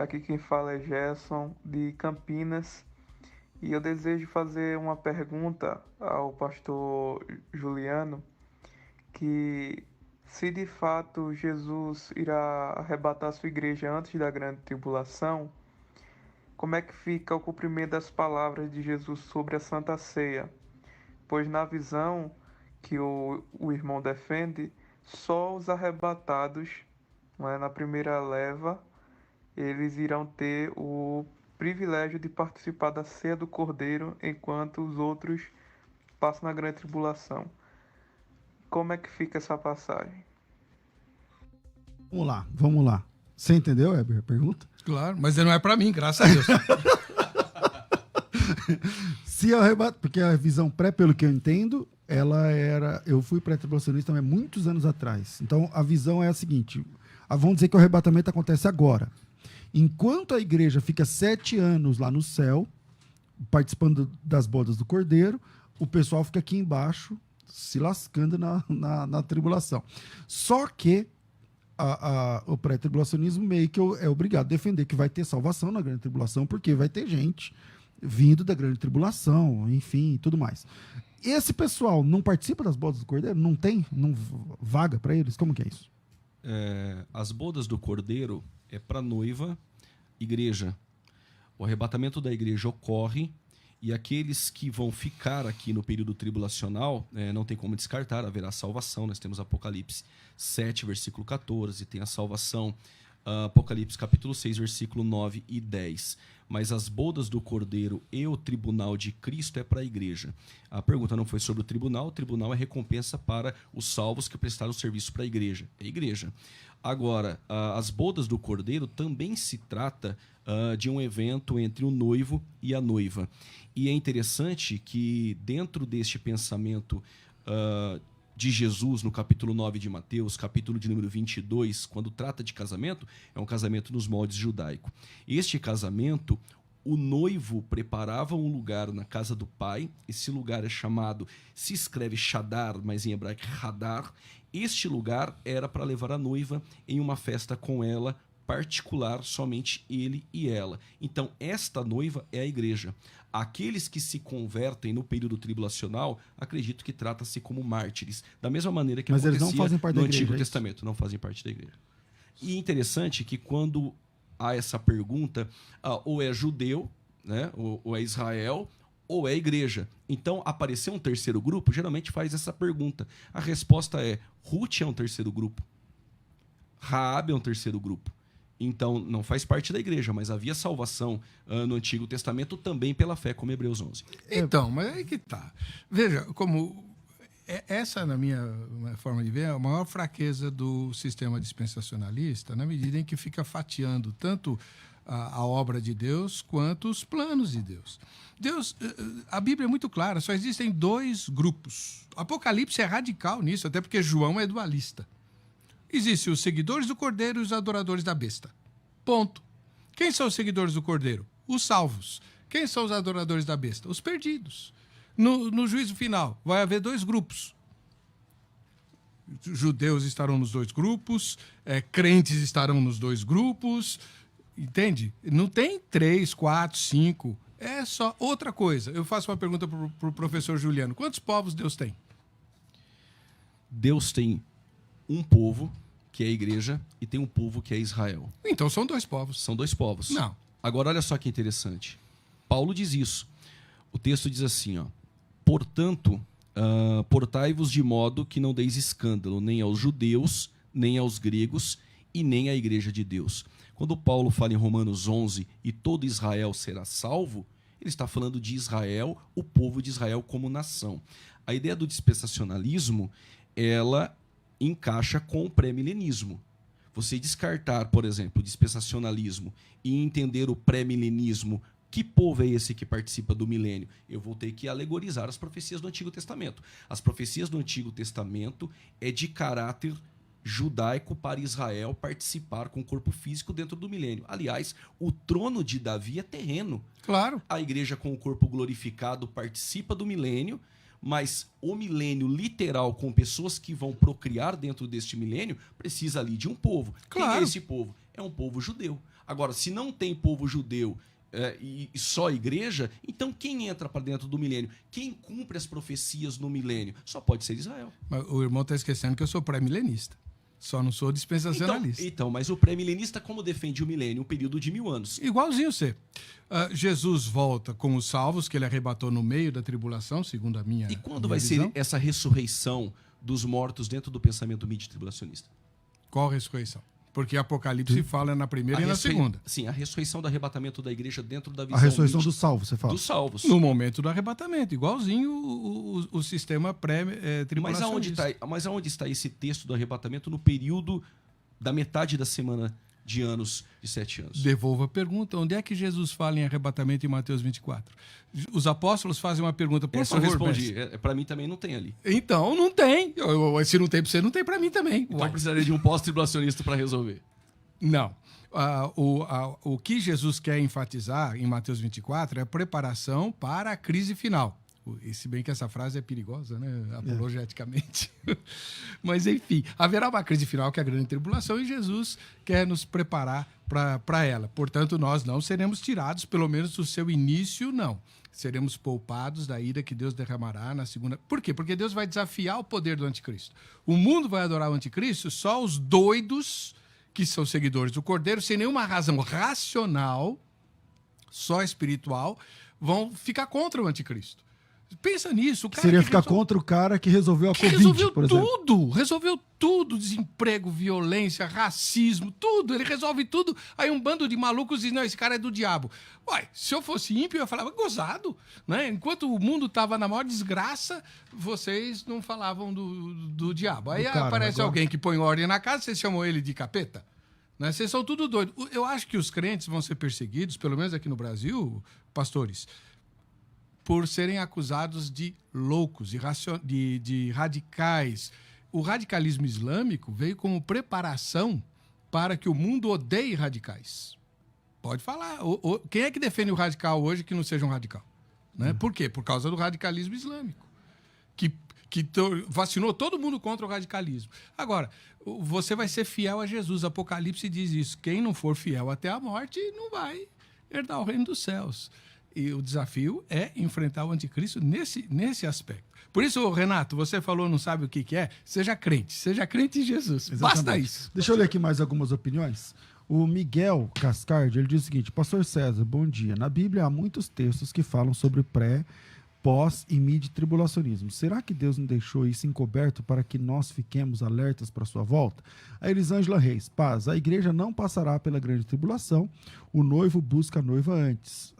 Speaker 9: aqui quem fala é Gerson, de Campinas, e eu desejo fazer uma pergunta ao pastor Juliano, que se de fato Jesus irá arrebatar a sua igreja antes da grande tribulação, como é que fica o cumprimento das palavras de Jesus sobre a Santa Ceia? Pois na visão que o irmão defende, só os arrebatados, não é, na primeira leva, eles irão ter o privilégio de participar da ceia do Cordeiro, enquanto os outros passam na grande tribulação. Como é que fica essa passagem?
Speaker 1: Vamos lá. Você entendeu, Heber, a pergunta?
Speaker 2: Claro, mas não é para mim, graças a Deus.
Speaker 1: Se eu arrebato, porque a visão pré, pelo que eu entendo, eu fui pré-tribulacionista também muitos anos atrás. Então a visão é a seguinte: vamos dizer que o arrebatamento acontece agora. Enquanto a igreja fica 7 anos lá no céu, participando das bodas do Cordeiro, o pessoal fica aqui embaixo, se lascando na tribulação. Só que o pré-tribulacionismo meio que é obrigado a defender que vai ter salvação na grande tribulação, porque vai ter gente vindo da grande tribulação, enfim, tudo mais. Esse pessoal não participa das bodas do Cordeiro? Não vaga para eles? Como que é isso?
Speaker 3: As bodas do Cordeiro é para a noiva igreja. O arrebatamento da igreja ocorre e aqueles que vão ficar aqui no período tribulacional, não tem como descartar, haverá salvação. Nós temos Apocalipse 7, versículo 14, tem a salvação, Apocalipse capítulo 6, versículo 9 e 10. Mas as bodas do Cordeiro e o tribunal de Cristo é para a igreja. A pergunta não foi sobre o tribunal é recompensa para os salvos que prestaram serviço para a igreja. É a igreja. Agora, as bodas do Cordeiro também se trata de um evento entre o noivo e a noiva. E é interessante que dentro deste pensamento de Jesus, no capítulo 9 de Mateus, capítulo de número 22, quando trata de casamento, é um casamento nos moldes judaicos. Este casamento, o noivo preparava um lugar na casa do pai, esse lugar é chamado, se escreve Shadar, mas em hebraico Hadar. Este lugar era para levar a noiva em uma festa com ela, particular, somente ele e ela. Então, esta noiva é a igreja. Aqueles que se convertem no período tribulacional, acredito que trata-se como mártires. Da mesma maneira que
Speaker 1: mas
Speaker 3: acontecia
Speaker 1: eles não fazem parte
Speaker 3: no
Speaker 1: da igreja,
Speaker 3: Antigo Testamento. Não fazem parte da igreja. E interessante que quando há essa pergunta, ou é judeu, né, ou é Israel, ou é igreja. Então, aparecer um terceiro grupo, geralmente faz essa pergunta. A resposta é, Ruth é um terceiro grupo. Raabe é um terceiro grupo. Então, não faz parte da igreja, mas havia salvação no Antigo Testamento também pela fé, como Hebreus 11.
Speaker 2: Então, mas aí que tá. Veja, como essa, na minha forma de ver, é a maior fraqueza do sistema dispensacionalista, na medida em que fica fatiando tanto a obra de Deus quanto os planos de Deus. A Bíblia é muito clara, só existem dois grupos. O Apocalipse é radical nisso, até porque João é dualista. Existem os seguidores do Cordeiro e os adoradores da besta. Ponto. Quem são os seguidores do Cordeiro? Os salvos. Quem são os adoradores da besta? Os perdidos. No juízo final, vai haver dois grupos. Judeus estarão nos dois grupos, crentes estarão nos dois grupos, entende? Não tem 3, 4, 5. É só outra coisa. Eu faço uma pergunta para o professor Juliano. Quantos povos Deus tem?
Speaker 3: Deus tem um povo, que é a igreja, e tem um povo que é Israel.
Speaker 2: Então são dois povos.
Speaker 3: São dois povos.
Speaker 2: Não.
Speaker 3: Agora, olha só que interessante. Paulo diz isso. O texto diz assim, ó, portanto, portai-vos de modo que não deis escândalo, nem aos judeus, nem aos gregos, e nem à igreja de Deus. Quando Paulo fala em Romanos 11, e todo Israel será salvo, ele está falando de Israel, o povo de Israel como nação. A ideia do dispensacionalismo, ela encaixa com o pré-milenismo. Você descartar, por exemplo, o dispensacionalismo e entender o pré-milenismo, que povo é esse que participa do milênio? Eu vou ter que alegorizar as profecias do Antigo Testamento. As profecias do Antigo Testamento é de caráter judaico para Israel participar com o corpo físico dentro do milênio. Aliás, o trono de Davi é terreno.
Speaker 2: Claro.
Speaker 3: A igreja com o corpo glorificado participa do milênio, mas o milênio literal, com pessoas que vão procriar dentro deste milênio, precisa ali de um povo.
Speaker 2: Claro.
Speaker 3: Quem é esse povo? É um povo judeu. Agora, se não tem povo judeu e só igreja, então quem entra para dentro do milênio? Quem cumpre as profecias no milênio? Só pode ser Israel.
Speaker 2: Mas o irmão está esquecendo que eu sou pré-milenista. Só não sou dispensacionalista.
Speaker 3: Então, mas o pré-milenista como defende o milênio? Um período de 1000 anos.
Speaker 2: Igualzinho você. Jesus volta com os salvos, que ele arrebatou no meio da tribulação, segundo a minha
Speaker 3: E quando
Speaker 2: minha
Speaker 3: vai
Speaker 2: visão.
Speaker 3: ser essa ressurreição dos mortos dentro do pensamento midi-tribulacionista?
Speaker 2: Qual ressurreição? Porque Apocalipse fala na primeira e na segunda.
Speaker 3: Sim, a ressurreição do arrebatamento da igreja dentro da visão.
Speaker 1: A ressurreição dos salvos, você fala.
Speaker 3: Dos salvos.
Speaker 2: No momento do arrebatamento, igualzinho o sistema pré-tribulacionista.
Speaker 3: Mas aonde está esse texto do arrebatamento no período da metade da semana de anos, de 7 anos?
Speaker 2: Devolva a pergunta. Onde é que Jesus fala em arrebatamento em Mateus 24? Os apóstolos fazem uma pergunta, por
Speaker 3: Essa
Speaker 2: favor.
Speaker 3: eu respondi. Para mim também não tem ali.
Speaker 2: Então, não tem. Se não tem para você, não tem para mim também.
Speaker 3: Então
Speaker 2: Uai.
Speaker 3: eu precisaria de um pós-tribulacionista para resolver.
Speaker 2: Não. O que Jesus quer enfatizar em Mateus 24 é a preparação para a crise final. E se bem que essa frase é perigosa, né? Apologeticamente. Mas, enfim, haverá uma crise final, que é a grande tribulação, e Jesus quer nos preparar para ela. Portanto, nós não seremos tirados, pelo menos do seu início, não. Seremos poupados da ira que Deus derramará na segunda... Por quê? Porque Deus vai desafiar o poder do anticristo. O mundo vai adorar o anticristo, só os doidos que são seguidores do Cordeiro, sem nenhuma razão racional, só espiritual, vão ficar contra o anticristo. Pensa nisso. O cara
Speaker 1: seria ficar contra o cara que resolveu a Covid, por exemplo.
Speaker 2: Resolveu tudo. Desemprego, violência, racismo, tudo. Ele resolve tudo. Aí um bando de malucos diz, não, esse cara é do diabo. Uai, se eu fosse ímpio, eu falava, gozado. Né? Enquanto o mundo estava na maior desgraça, vocês não falavam do diabo. Aí aparece alguém que põe ordem na casa, vocês chamam ele de capeta. Né? Vocês são tudo doidos. Eu acho que os crentes vão ser perseguidos, pelo menos aqui no Brasil, pastores, por serem acusados de loucos, de radicais. O radicalismo islâmico veio como preparação para que o mundo odeie radicais. Pode falar. Quem é que defende o radical hoje que não seja um radical? Né? Por quê? Por causa do radicalismo islâmico, que vacinou todo mundo contra o radicalismo. Agora, você vai ser fiel a Jesus. Apocalipse diz isso. Quem não for fiel até a morte não vai herdar o reino dos céus. E o desafio é enfrentar o anticristo nesse aspecto. Por isso, Renato, você falou, não sabe o que é? Seja crente em Jesus.
Speaker 1: Exatamente.
Speaker 2: Basta isso.
Speaker 1: Deixa eu ler aqui mais algumas opiniões. O Miguel Cascardi, ele diz o seguinte: Pastor César, bom dia. Na Bíblia há muitos textos que falam sobre pré, pós e mid-tribulacionismo. Será que Deus não deixou isso encoberto para que nós fiquemos alertas para a sua volta? A Elisângela Reis, paz, a igreja não passará pela grande tribulação, o noivo busca a noiva antes.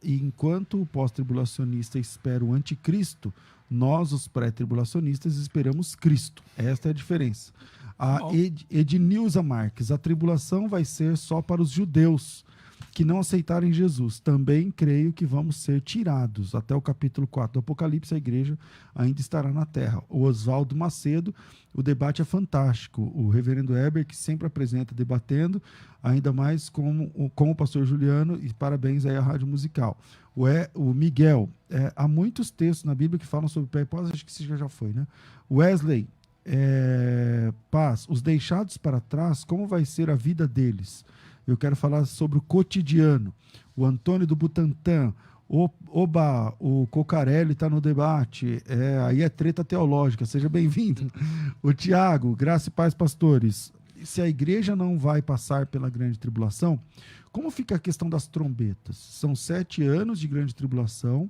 Speaker 1: E enquanto o pós-tribulacionista espera o anticristo, nós, os pré-tribulacionistas, esperamos Cristo. Esta é a diferença. A Ednilza Marques, a tribulação vai ser só para os judeus que não aceitarem Jesus. Também creio que vamos ser tirados. Até o capítulo 4 do Apocalipse, a igreja ainda estará na terra. O Oswaldo Macedo, o debate é fantástico. O reverendo Heber, que sempre apresenta debatendo, ainda mais como o pastor Juliano, e parabéns aí à Rádio Musical. O Miguel, há muitos textos na Bíblia que falam sobre pré e pós, acho que isso já foi, né? Wesley, paz, os deixados para trás, como vai ser a vida deles? Eu quero falar sobre o cotidiano. O Antônio do Butantã, o Cocarelli está no debate, aí é treta teológica, seja bem-vindo. O Tiago, graça e paz, pastores. Se a igreja não vai passar pela grande tribulação, como fica a questão das trombetas? São 7 anos de grande tribulação,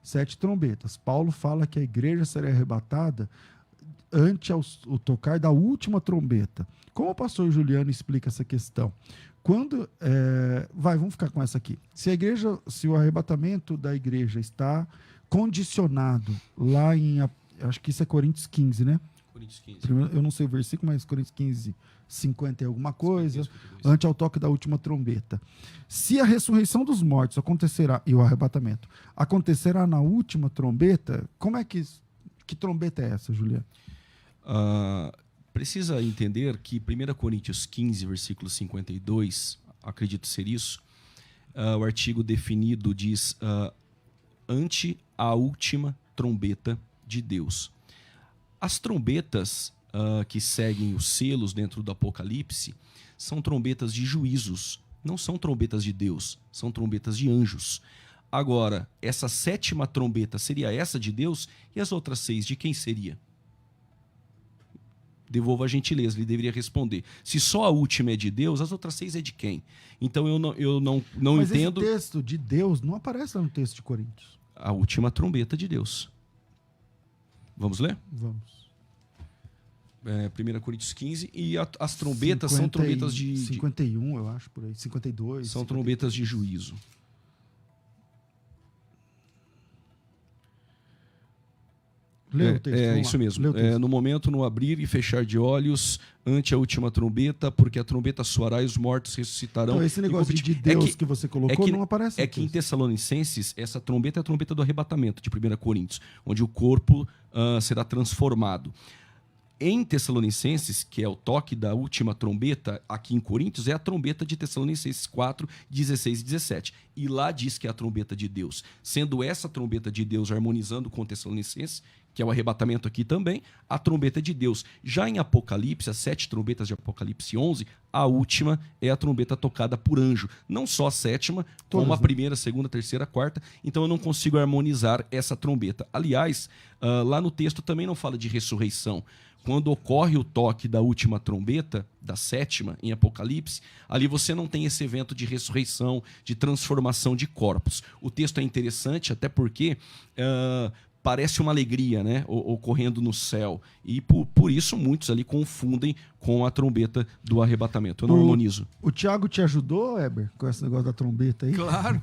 Speaker 1: 7 trombetas. Paulo fala que a igreja será arrebatada ante o tocar da última trombeta. Como o pastor Juliano explica essa questão? Vamos ficar com essa aqui. Se o arrebatamento da igreja está condicionado lá em, acho que isso é Coríntios 15, né?
Speaker 3: Coríntios 15.
Speaker 1: Eu não sei o versículo, mas Coríntios 15, 50 e alguma coisa, ante ao toque da última trombeta. Se a ressurreição dos mortos acontecerá, e o arrebatamento, acontecerá na última trombeta, que trombeta é essa, Juliano?
Speaker 3: Precisa entender que 1 Coríntios 15, versículo 52, acredito ser isso, o artigo definido diz ante a última trombeta de Deus. As trombetas que seguem os selos dentro do Apocalipse são trombetas de juízos, não são trombetas de Deus, são trombetas de anjos. Agora, essa 7ª trombeta seria essa de Deus e as outras 6 de quem seria? Devolva a gentileza, ele deveria responder. Se só a última é de Deus, as outras 6 é de quem? Então eu não
Speaker 1: Mas
Speaker 3: entendo.
Speaker 1: Mas esse texto de Deus não aparece lá no texto de Coríntios.
Speaker 3: A última trombeta de Deus. Vamos ler?
Speaker 1: Vamos.
Speaker 3: 1 Coríntios 15, e as trombetas são trombetas de...
Speaker 1: 51, eu acho, por aí. 52.
Speaker 3: São
Speaker 1: 53.
Speaker 3: trombetas de juízo.
Speaker 1: Lê o texto,
Speaker 3: isso mesmo. No momento, no abrir e fechar de olhos, ante a última trombeta, porque a trombeta soará e os mortos ressuscitarão.
Speaker 1: Então, esse negócio de Deus que você colocou não aparece.
Speaker 3: É que em Tessalonicenses, essa trombeta é a trombeta do arrebatamento, de 1 Coríntios, onde o corpo será transformado. Em Tessalonicenses, que é o toque da última trombeta, aqui em Coríntios, é a trombeta de Tessalonicenses 4, 16 e 17. E lá diz que é a trombeta de Deus. Sendo essa trombeta de Deus harmonizando com Tessalonicenses, que é o arrebatamento aqui também, a trombeta de Deus. Já em Apocalipse, as 7 trombetas de Apocalipse 11, a última é a trombeta tocada por anjo. Não só a 7ª, como a 1ª, 2ª, 3ª, 4ª. Então eu não consigo harmonizar essa trombeta. Aliás, lá no texto também não fala de ressurreição. quando ocorre o toque da última trombeta, da sétima, em Apocalipse, ali você não tem esse evento de ressurreição, de transformação de corpos. O texto é interessante, até porque parece uma alegria, né, ocorrendo no céu. E por isso muitos ali confundem com a trombeta do arrebatamento. Eu não harmonizo.
Speaker 1: O Tiago te ajudou, Heber, com esse negócio da trombeta aí?
Speaker 2: Claro,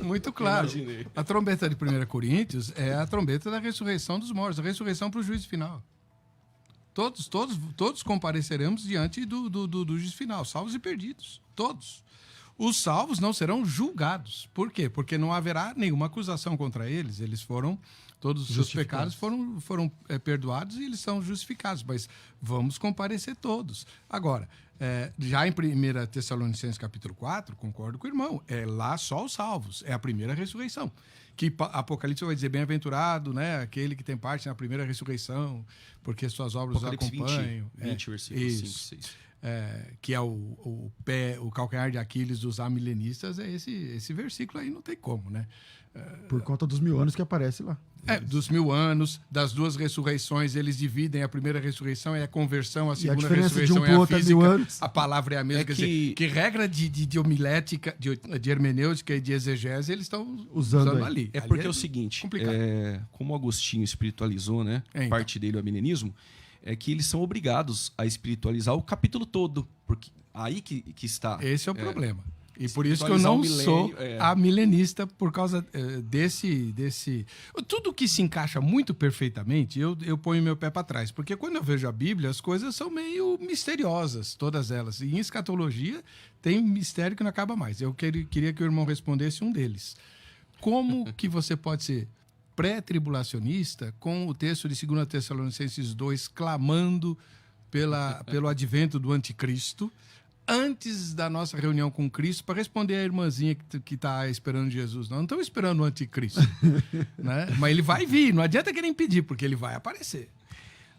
Speaker 2: muito claro.
Speaker 3: Imaginei.
Speaker 2: A trombeta de 1 Coríntios é a trombeta da ressurreição dos mortos, a ressurreição para o juízo final. Todos compareceremos diante do juízo final, salvos e perdidos. Todos. Os salvos não serão julgados. Por quê? Porque não haverá nenhuma acusação contra eles. Eles foram, todos os seus pecados foram perdoados e eles são justificados. Mas vamos comparecer todos. Agora, já em 1 Tessalonicenses capítulo 4, concordo com o irmão, é lá só os salvos. É a primeira ressurreição. Que Apocalipse vai dizer, bem-aventurado, né? Aquele que tem parte na primeira ressurreição, porque suas obras os acompanham.
Speaker 3: 20 versículos 5 e 6.
Speaker 2: Que é o calcanhar de Aquiles dos amilenistas, é esse versículo aí, não tem como, né?
Speaker 1: Por conta dos 1000 anos que aparece lá.
Speaker 2: Dos 1000 anos, das duas ressurreições, eles dividem, a primeira ressurreição é a conversão, a segunda ressurreição é a física, a palavra é a mesma. Quer dizer, que regra de homilética, de hermenêutica e de exegese eles estão usando ali.
Speaker 3: Porque é o seguinte, como Agostinho espiritualizou, né, parte dele, o amilenismo, é que eles são obrigados a espiritualizar o capítulo todo, porque aí que está...
Speaker 2: Esse é o problema. E por isso que eu não sou amilenista, por causa desse... Tudo que se encaixa muito perfeitamente, eu ponho meu pé para trás. Porque quando eu vejo a Bíblia, as coisas são meio misteriosas, todas elas. E em escatologia tem mistério que não acaba mais. Eu queria que o irmão respondesse um deles. Como que você pode ser pré-tribulacionista com o texto de 2 Tessalonicenses 2 clamando pelo advento do anticristo antes da nossa reunião com Cristo para responder a irmãzinha que está esperando Jesus? Não estamos esperando o anticristo. Né? Mas ele vai vir, não adianta querer impedir, porque ele vai aparecer.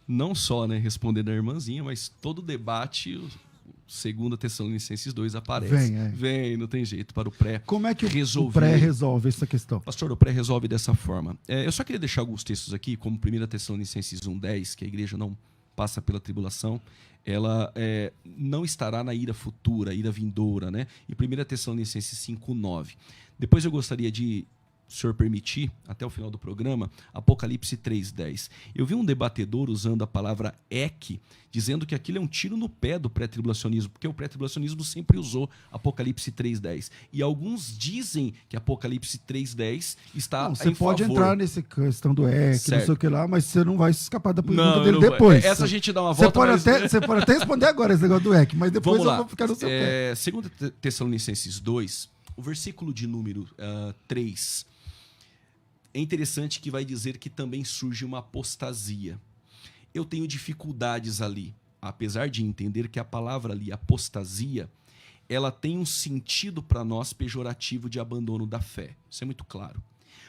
Speaker 3: Não só, né, respondendo a irmãzinha, mas todo debate... 2 Tessalonicenses 2 aparece. Vem, não tem jeito, para o pré.
Speaker 1: Como é que o pré resolve essa questão?
Speaker 3: Pastor, o pré resolve dessa forma. Eu só queria deixar alguns textos aqui, como 1 Tessalonicenses 1,10, que a igreja não passa pela tribulação, ela não estará na ira futura, ira vindoura, né? E 1 Tessalonicenses 5,9. Depois eu gostaria de, se o senhor permitir, até o final do programa, Apocalipse 3,10. Eu vi um debatedor usando a palavra ek, dizendo que aquilo é um tiro no pé do pré-tribulacionismo, porque o pré-tribulacionismo sempre usou Apocalipse 3,10. E alguns dizem que Apocalipse 3,10 está
Speaker 1: você
Speaker 3: em
Speaker 1: pode
Speaker 3: favor.
Speaker 1: entrar nessa questão do ek,
Speaker 3: Certo.
Speaker 1: não sei o que lá, mas você não vai se escapar da pergunta dele depois.
Speaker 3: Essa a gente dá uma volta.
Speaker 1: Você pode até responder agora esse negócio do ek, mas depois eu vou ficar no seu pé.
Speaker 3: 2 Tessalonicenses 2, o versículo de número 3... É interessante que vai dizer que também surge uma apostasia. Eu tenho dificuldades ali, apesar de entender que a palavra ali, apostasia, ela tem um sentido para nós pejorativo de abandono da fé. Isso é muito claro.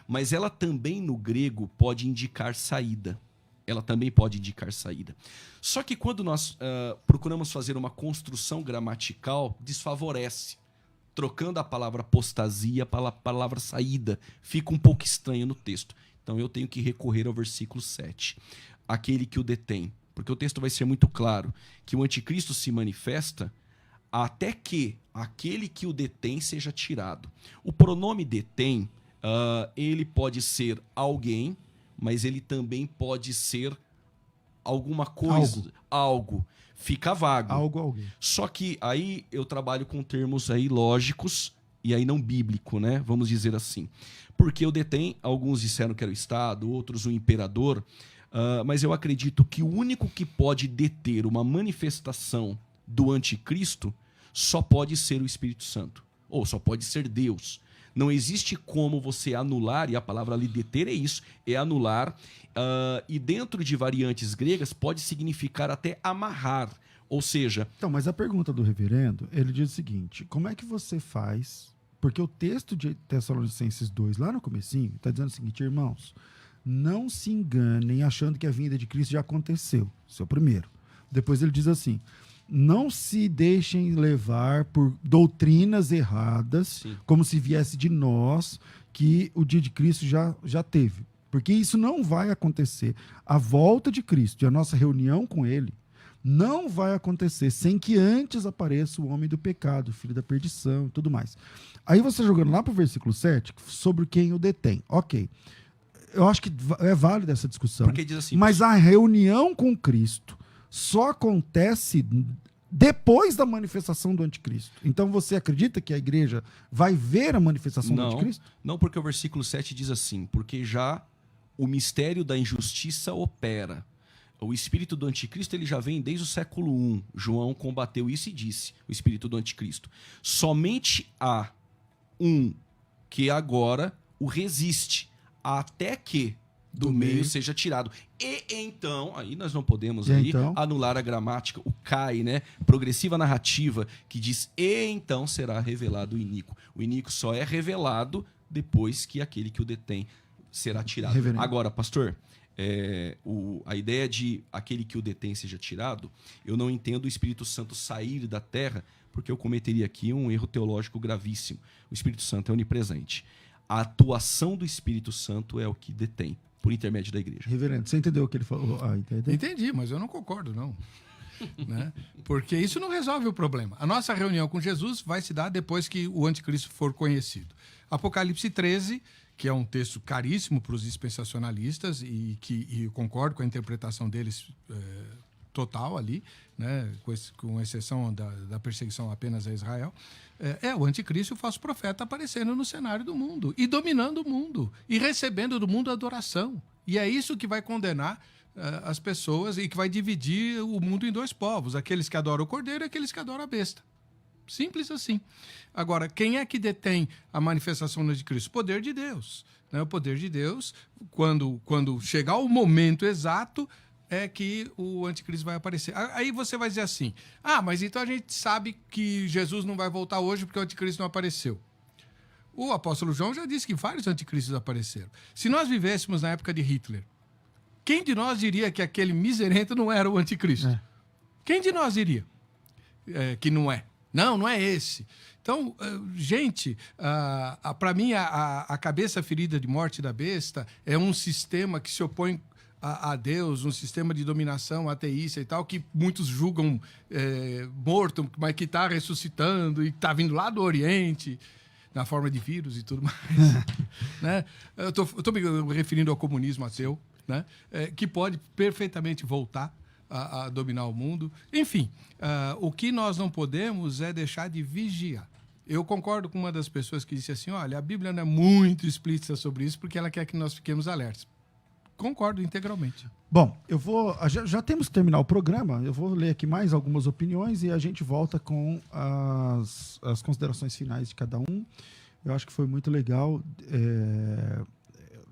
Speaker 3: Mas ela também, no grego, pode indicar saída. Ela também pode indicar saída. Só que quando nós procuramos fazer uma construção gramatical, desfavorece. Trocando a palavra apostasia pela palavra saída, fica um pouco estranho no texto. Então eu tenho que recorrer ao versículo 7. Aquele que o detém. Porque o texto vai ser muito claro que o anticristo se manifesta até que aquele que o detém seja tirado. O pronome detém, ele pode ser alguém, mas ele também pode ser alguma coisa. Algo. Fica vago.
Speaker 1: Alguém.
Speaker 3: Só que aí eu trabalho com termos aí lógicos e aí não bíblico, né? Vamos dizer assim. Porque o detém, alguns disseram que era o Estado, outros o imperador, mas eu acredito que o único que pode deter uma manifestação do anticristo só pode ser o Espírito Santo. Ou só pode ser Deus. Não existe como você anular, e a palavra ali deter é isso, é anular, e dentro de variantes gregas pode significar até amarrar, ou seja...
Speaker 1: Então, mas a pergunta do reverendo, ele diz o seguinte, como é que você faz, porque o texto de Tessalonicenses 2, lá no comecinho, está dizendo o seguinte, irmãos, não se enganem achando que a vinda de Cristo já aconteceu, esse é o primeiro. Depois ele diz assim... Não se deixem levar por doutrinas erradas, como se viesse de nós, que o dia de Cristo já teve. Porque isso não vai acontecer. A volta de Cristo e a nossa reunião com ele não vai acontecer sem que antes apareça o homem do pecado, o filho da perdição e tudo mais. Aí você jogando lá para o versículo 7, sobre quem o detém. Ok. Eu acho que é válida essa discussão.
Speaker 3: Porque diz assim,
Speaker 1: mas a reunião com Cristo só acontece depois da manifestação do anticristo. Então você acredita que a igreja vai ver a manifestação do anticristo?
Speaker 3: Não, porque o versículo 7 diz assim, porque já o mistério da injustiça opera. O espírito do anticristo ele já vem desde o século I. João combateu isso e disse, o espírito do anticristo. Somente há um que agora o resiste, até que do meio seja tirado. E então, aí nós não podemos anular a gramática, o CAI, né? Progressiva narrativa, que diz, e então será revelado o iníquo. O iníquo só é revelado depois que aquele que o detém será tirado.
Speaker 1: Reverendo.
Speaker 3: Agora, pastor, a ideia de aquele que o detém seja tirado, eu não entendo o Espírito Santo sair da terra, porque eu cometeria aqui um erro teológico gravíssimo. O Espírito Santo é onipresente. A atuação do Espírito Santo é o que detém, por intermédio da igreja.
Speaker 1: Reverendo, você entendeu o que ele falou?
Speaker 2: Entendi, mas eu não concordo, não. Né? Porque isso não resolve o problema. A nossa reunião com Jesus vai se dar depois que o anticristo for conhecido. Apocalipse 13, que é um texto caríssimo para os dispensacionalistas e eu concordo com a interpretação deles total ali, né? Com exceção da perseguição apenas a Israel, o anticristo e o falso profeta aparecendo no cenário do mundo e dominando o mundo e recebendo do mundo adoração. E é isso que vai condenar as pessoas e que vai dividir o mundo em dois povos, aqueles que adoram o cordeiro e aqueles que adoram a besta. Simples assim. Agora, quem é que detém a manifestação do anticristo? O poder de Deus. Né? O poder de Deus, quando chegar o momento exato, é que o anticristo vai aparecer. Aí você vai dizer assim, mas então a gente sabe que Jesus não vai voltar hoje porque o anticristo não apareceu. O apóstolo João já disse que vários anticristos apareceram. Se nós vivêssemos na época de Hitler, quem de nós diria que aquele miserento não era o anticristo? Quem de nós diria que não é? Não é esse. Então, gente, para mim, a cabeça ferida de morte da besta é um sistema que se opõe a Deus, um sistema de dominação ateísta e tal, que muitos julgam morto, mas que está ressuscitando e está vindo lá do Oriente, na forma de vírus e tudo mais. Né? Eu estou me referindo ao comunismo ateu, né? Que pode perfeitamente voltar a dominar o mundo. Enfim, o que nós não podemos é deixar de vigiar. Eu concordo com uma das pessoas que disse assim, olha, a Bíblia não é muito explícita sobre isso porque ela quer que nós fiquemos alertas. Concordo integralmente.
Speaker 1: Bom, já temos que terminar o programa, eu vou ler aqui mais algumas opiniões e a gente volta com as considerações finais de cada um. Eu acho que foi muito legal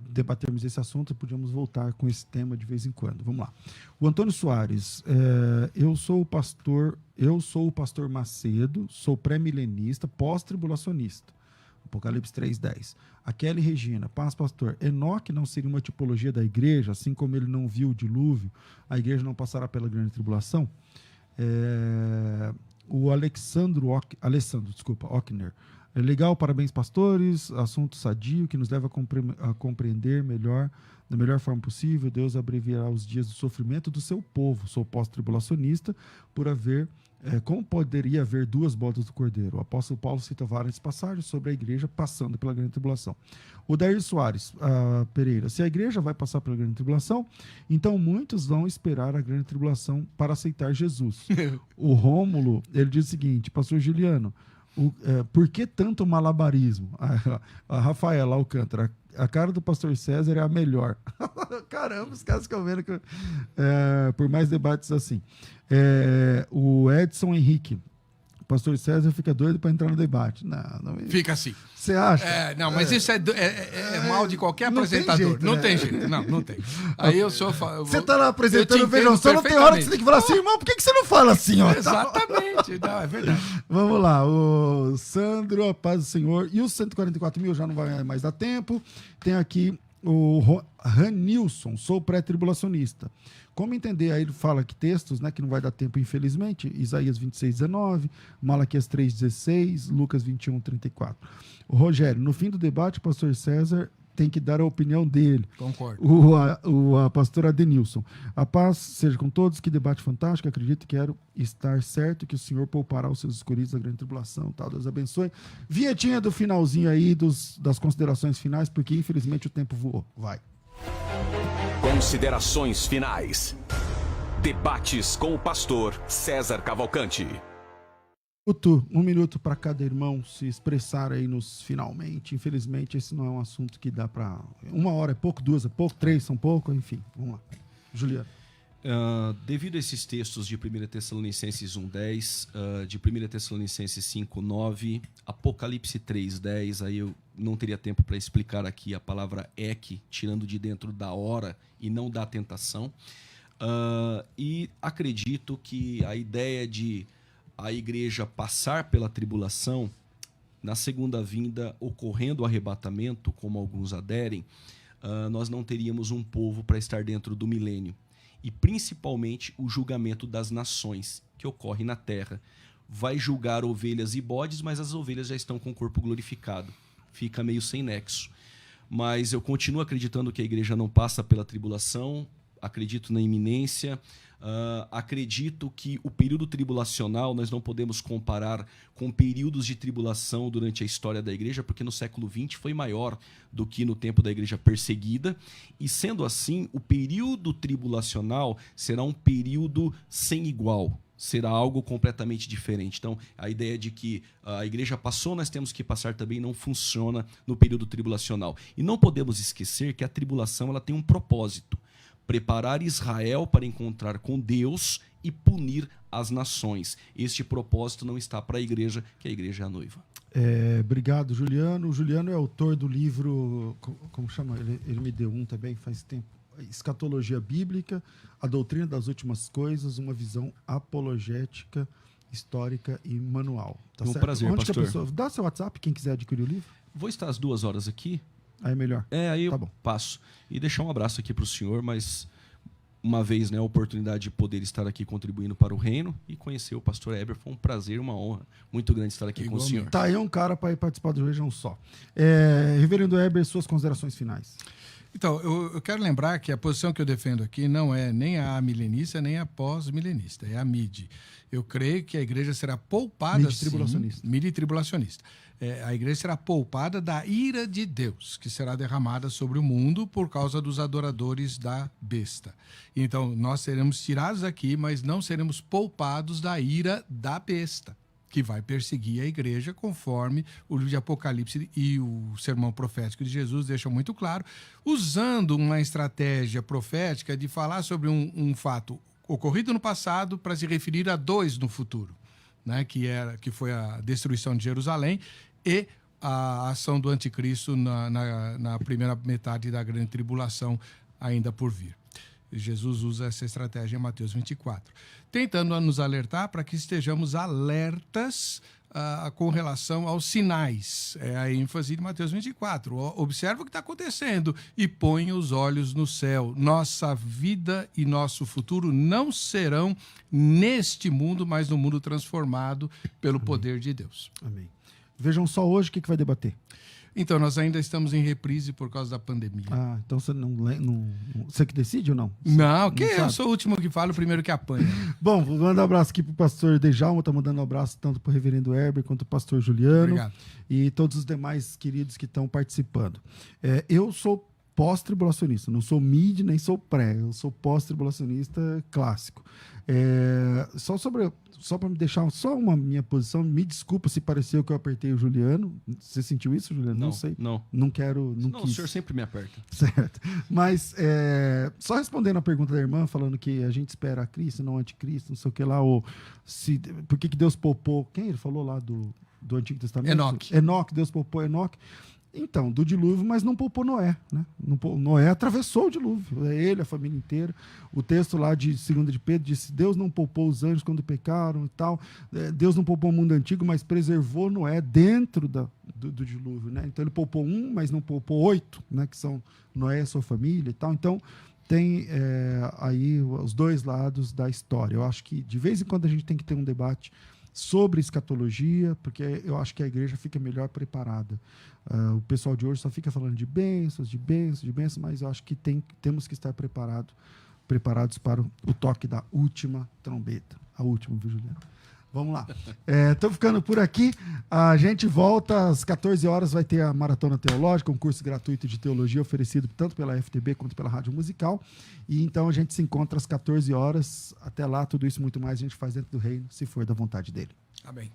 Speaker 1: debatermos esse assunto e podíamos voltar com esse tema de vez em quando. Vamos lá. O Antônio Soares, eu sou o pastor Macedo, sou pré-milenista, pós-tribulacionista. Apocalipse 3:10. A Kelly Regina, paz, pastor. Enoque não seria uma tipologia da igreja, assim como ele não viu o dilúvio, a igreja não passará pela grande tribulação? O Alessandro Ockner. Legal, parabéns, pastores. Assunto sadio que nos leva a compreender melhor, da melhor forma possível. Deus abreviará os dias do sofrimento do seu povo. Sou pós-tribulacionista por haver. Como poderia haver duas bodas do cordeiro? O apóstolo Paulo cita várias passagens sobre a igreja passando pela grande tribulação. O Dair Soares Pereira, se a igreja vai passar pela grande tribulação, então muitos vão esperar a grande tribulação para aceitar Jesus. O Rômulo, ele diz o seguinte, pastor Juliano, por que tanto malabarismo? A Rafaela Alcântara, a cara do pastor César é a melhor. Caramba, os caras ficam vendo que, por mais debates assim. O Edson Henrique, o pastor César fica doido para entrar no debate. Não,
Speaker 2: fica assim.
Speaker 1: Você acha?
Speaker 2: Mas isso é mal de qualquer apresentador. Não tem jeito. Não tem. Aí eu sou...
Speaker 1: Você está lá apresentando o Vejam Só, não tem hora que você tem que falar assim, irmão, por que você não fala assim? Ó?
Speaker 2: Exatamente. Não, é verdade.
Speaker 1: Vamos lá. O Sandro, a paz do Senhor. E os 144 mil já não vai mais dar tempo. Tem aqui o Ranilson, sou pré-tribulacionista. Como entender? Aí ele fala que textos, né, que não vai dar tempo, infelizmente. Isaías 26:19, Malaquias 3:16, Lucas 21:34. O Rogério, no fim do debate, o pastor César tem que dar a opinião dele.
Speaker 2: Concordo.
Speaker 1: A pastora Adenilson. A paz seja com todos, que debate fantástico, acredito e quero estar certo que o Senhor poupará os seus escolhidos da grande tribulação, tal, Deus abençoe. Vinhetinha do finalzinho aí, das considerações finais, porque infelizmente o tempo voou. Vai.
Speaker 6: Considerações finais. Debates com o pastor César Cavalcante.
Speaker 1: 1 minuto para cada irmão se expressar aí nos finalmente. Infelizmente, esse não é um assunto que dá para... 1 hora é pouco, 2 é pouco, 3 são pouco, enfim. Vamos lá. Juliano.
Speaker 3: Devido a esses textos de 1 Tessalonicenses 1:10, de 1 Tessalonicenses 5:9, Apocalipse 3:10, aí eu não teria tempo para explicar aqui a palavra ek, tirando de dentro da hora e não da tentação. E acredito que a ideia de a igreja passar pela tribulação, na segunda vinda, ocorrendo o arrebatamento, como alguns aderem, nós não teríamos um povo para estar dentro do milênio. E principalmente o julgamento das nações, que ocorre na terra. Vai julgar ovelhas e bodes, mas as ovelhas já estão com o corpo glorificado. Fica meio sem nexo. Mas eu continuo acreditando que a igreja não passa pela tribulação, acredito na iminência. Acredito que o período tribulacional nós não podemos comparar com períodos de tribulação durante a história da igreja, porque no século XX foi maior do que no tempo da igreja perseguida, e sendo assim, o período tribulacional será um período sem igual, será algo completamente diferente. Então, a ideia de que a igreja passou, nós temos que passar também, não funciona no período tribulacional. E não podemos esquecer que a tribulação ela tem um propósito: preparar Israel para encontrar com Deus e punir as nações. Este propósito não está para a igreja, que a igreja é a noiva.
Speaker 1: Obrigado, Juliano. O Juliano é autor do livro, como chama? Ele me deu um também faz tempo. Escatologia Bíblica, a doutrina das últimas coisas, uma visão apologética, histórica e manual. Tá certo?
Speaker 3: Prazer,
Speaker 1: Onde
Speaker 3: pastor.
Speaker 1: que a pessoa... Dá seu WhatsApp, quem quiser adquirir o livro.
Speaker 3: Vou estar às 2 horas aqui.
Speaker 1: Aí é melhor.
Speaker 3: Aí
Speaker 1: Tá
Speaker 3: eu
Speaker 1: bom.
Speaker 3: passo. E deixar um abraço aqui para o senhor, mas uma vez, né, a oportunidade de poder estar aqui contribuindo para o reino e conhecer o pastor Heber, foi um prazer, uma honra muito grande estar aqui com o senhor.
Speaker 1: Tá aí um cara para ir participar do Vejam Só. Reverendo Heber, suas considerações finais.
Speaker 2: Então, eu quero lembrar que a posição que eu defendo aqui não é nem a milenista, nem a pós-milenista, é a MID. Eu creio que a igreja será poupada...
Speaker 1: Midi-tribulacionista.
Speaker 2: Midi-tribulacionista. A igreja será poupada da ira de Deus, que será derramada sobre o mundo por causa dos adoradores da besta. Então, nós seremos tirados aqui, mas não seremos poupados da ira da besta, que vai perseguir a igreja, conforme o livro de Apocalipse e o sermão profético de Jesus deixam muito claro, usando uma estratégia profética de falar sobre um fato ocorrido no passado para se referir a 2 no futuro, né? que foi a destruição de Jerusalém e a ação do anticristo na primeira metade da grande tribulação ainda por vir. Jesus usa essa estratégia em Mateus 24, tentando nos alertar para que estejamos alertas com relação aos sinais. É a ênfase de Mateus 24. Observa o que está acontecendo e põe os olhos no céu. Nossa vida e nosso futuro não serão neste mundo, mas no mundo transformado pelo poder de Deus.
Speaker 1: Amém. Vejam Só hoje o que vai debater.
Speaker 2: Então, nós ainda estamos em reprise por causa da pandemia.
Speaker 1: Então você você que decide ou não?
Speaker 2: Não, eu sou o último que fala, o primeiro que apanha.
Speaker 1: Bom, vou mandar um abraço aqui pro pastor Dejalma, tá mandando um abraço tanto pro reverendo Heber quanto pro pastor Juliano.
Speaker 2: Obrigado.
Speaker 1: E todos os demais queridos que estão participando. Eu sou pós-tribulacionista, não sou mid nem sou pré, eu sou pós-tribulacionista clássico. Só para me deixar só uma minha posição, me desculpa se pareceu que eu apertei o Juliano. Você sentiu isso, Juliano? Não sei. Não quero, não quis.
Speaker 3: O senhor sempre me aperta.
Speaker 1: Certo. Mas só respondendo a pergunta da irmã, falando que a gente espera a Cristo, não o anticristo, não sei o que lá, ou por que Deus poupou, quem ele falou lá do Antigo Testamento? Enoque, Deus poupou Enoque. Então, do dilúvio, mas não poupou Noé, né? Noé atravessou o dilúvio, ele, a família inteira. O texto lá de 2 de Pedro disse: Deus não poupou os anjos quando pecaram e tal. Deus não poupou o mundo antigo, mas preservou Noé dentro do dilúvio, né? Então ele poupou 1, mas não poupou 8, né? Que são Noé e sua família e tal. Então tem aí os 2 lados da história. Eu acho que de vez em quando a gente tem que ter um debate sobre escatologia, porque eu acho que a igreja fica melhor preparada. O pessoal de hoje só fica falando de bênçãos, mas eu acho que temos que estar preparados para o toque da última trombeta. A última, viu, Juliano? Vamos lá. Estou ficando por aqui. A gente volta às 14 horas, vai ter a Maratona Teológica, um curso gratuito de teologia oferecido tanto pela FTB quanto pela Rádio Musical. E então a gente se encontra às 14 horas. Até lá, tudo isso e muito mais a gente faz dentro do reino, se for da vontade dele.
Speaker 2: Amém.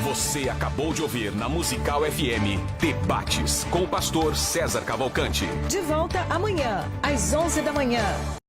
Speaker 6: Você acabou de ouvir na Musical FM Debates com o pastor César Cavalcante.
Speaker 4: De volta amanhã, às 11 da manhã.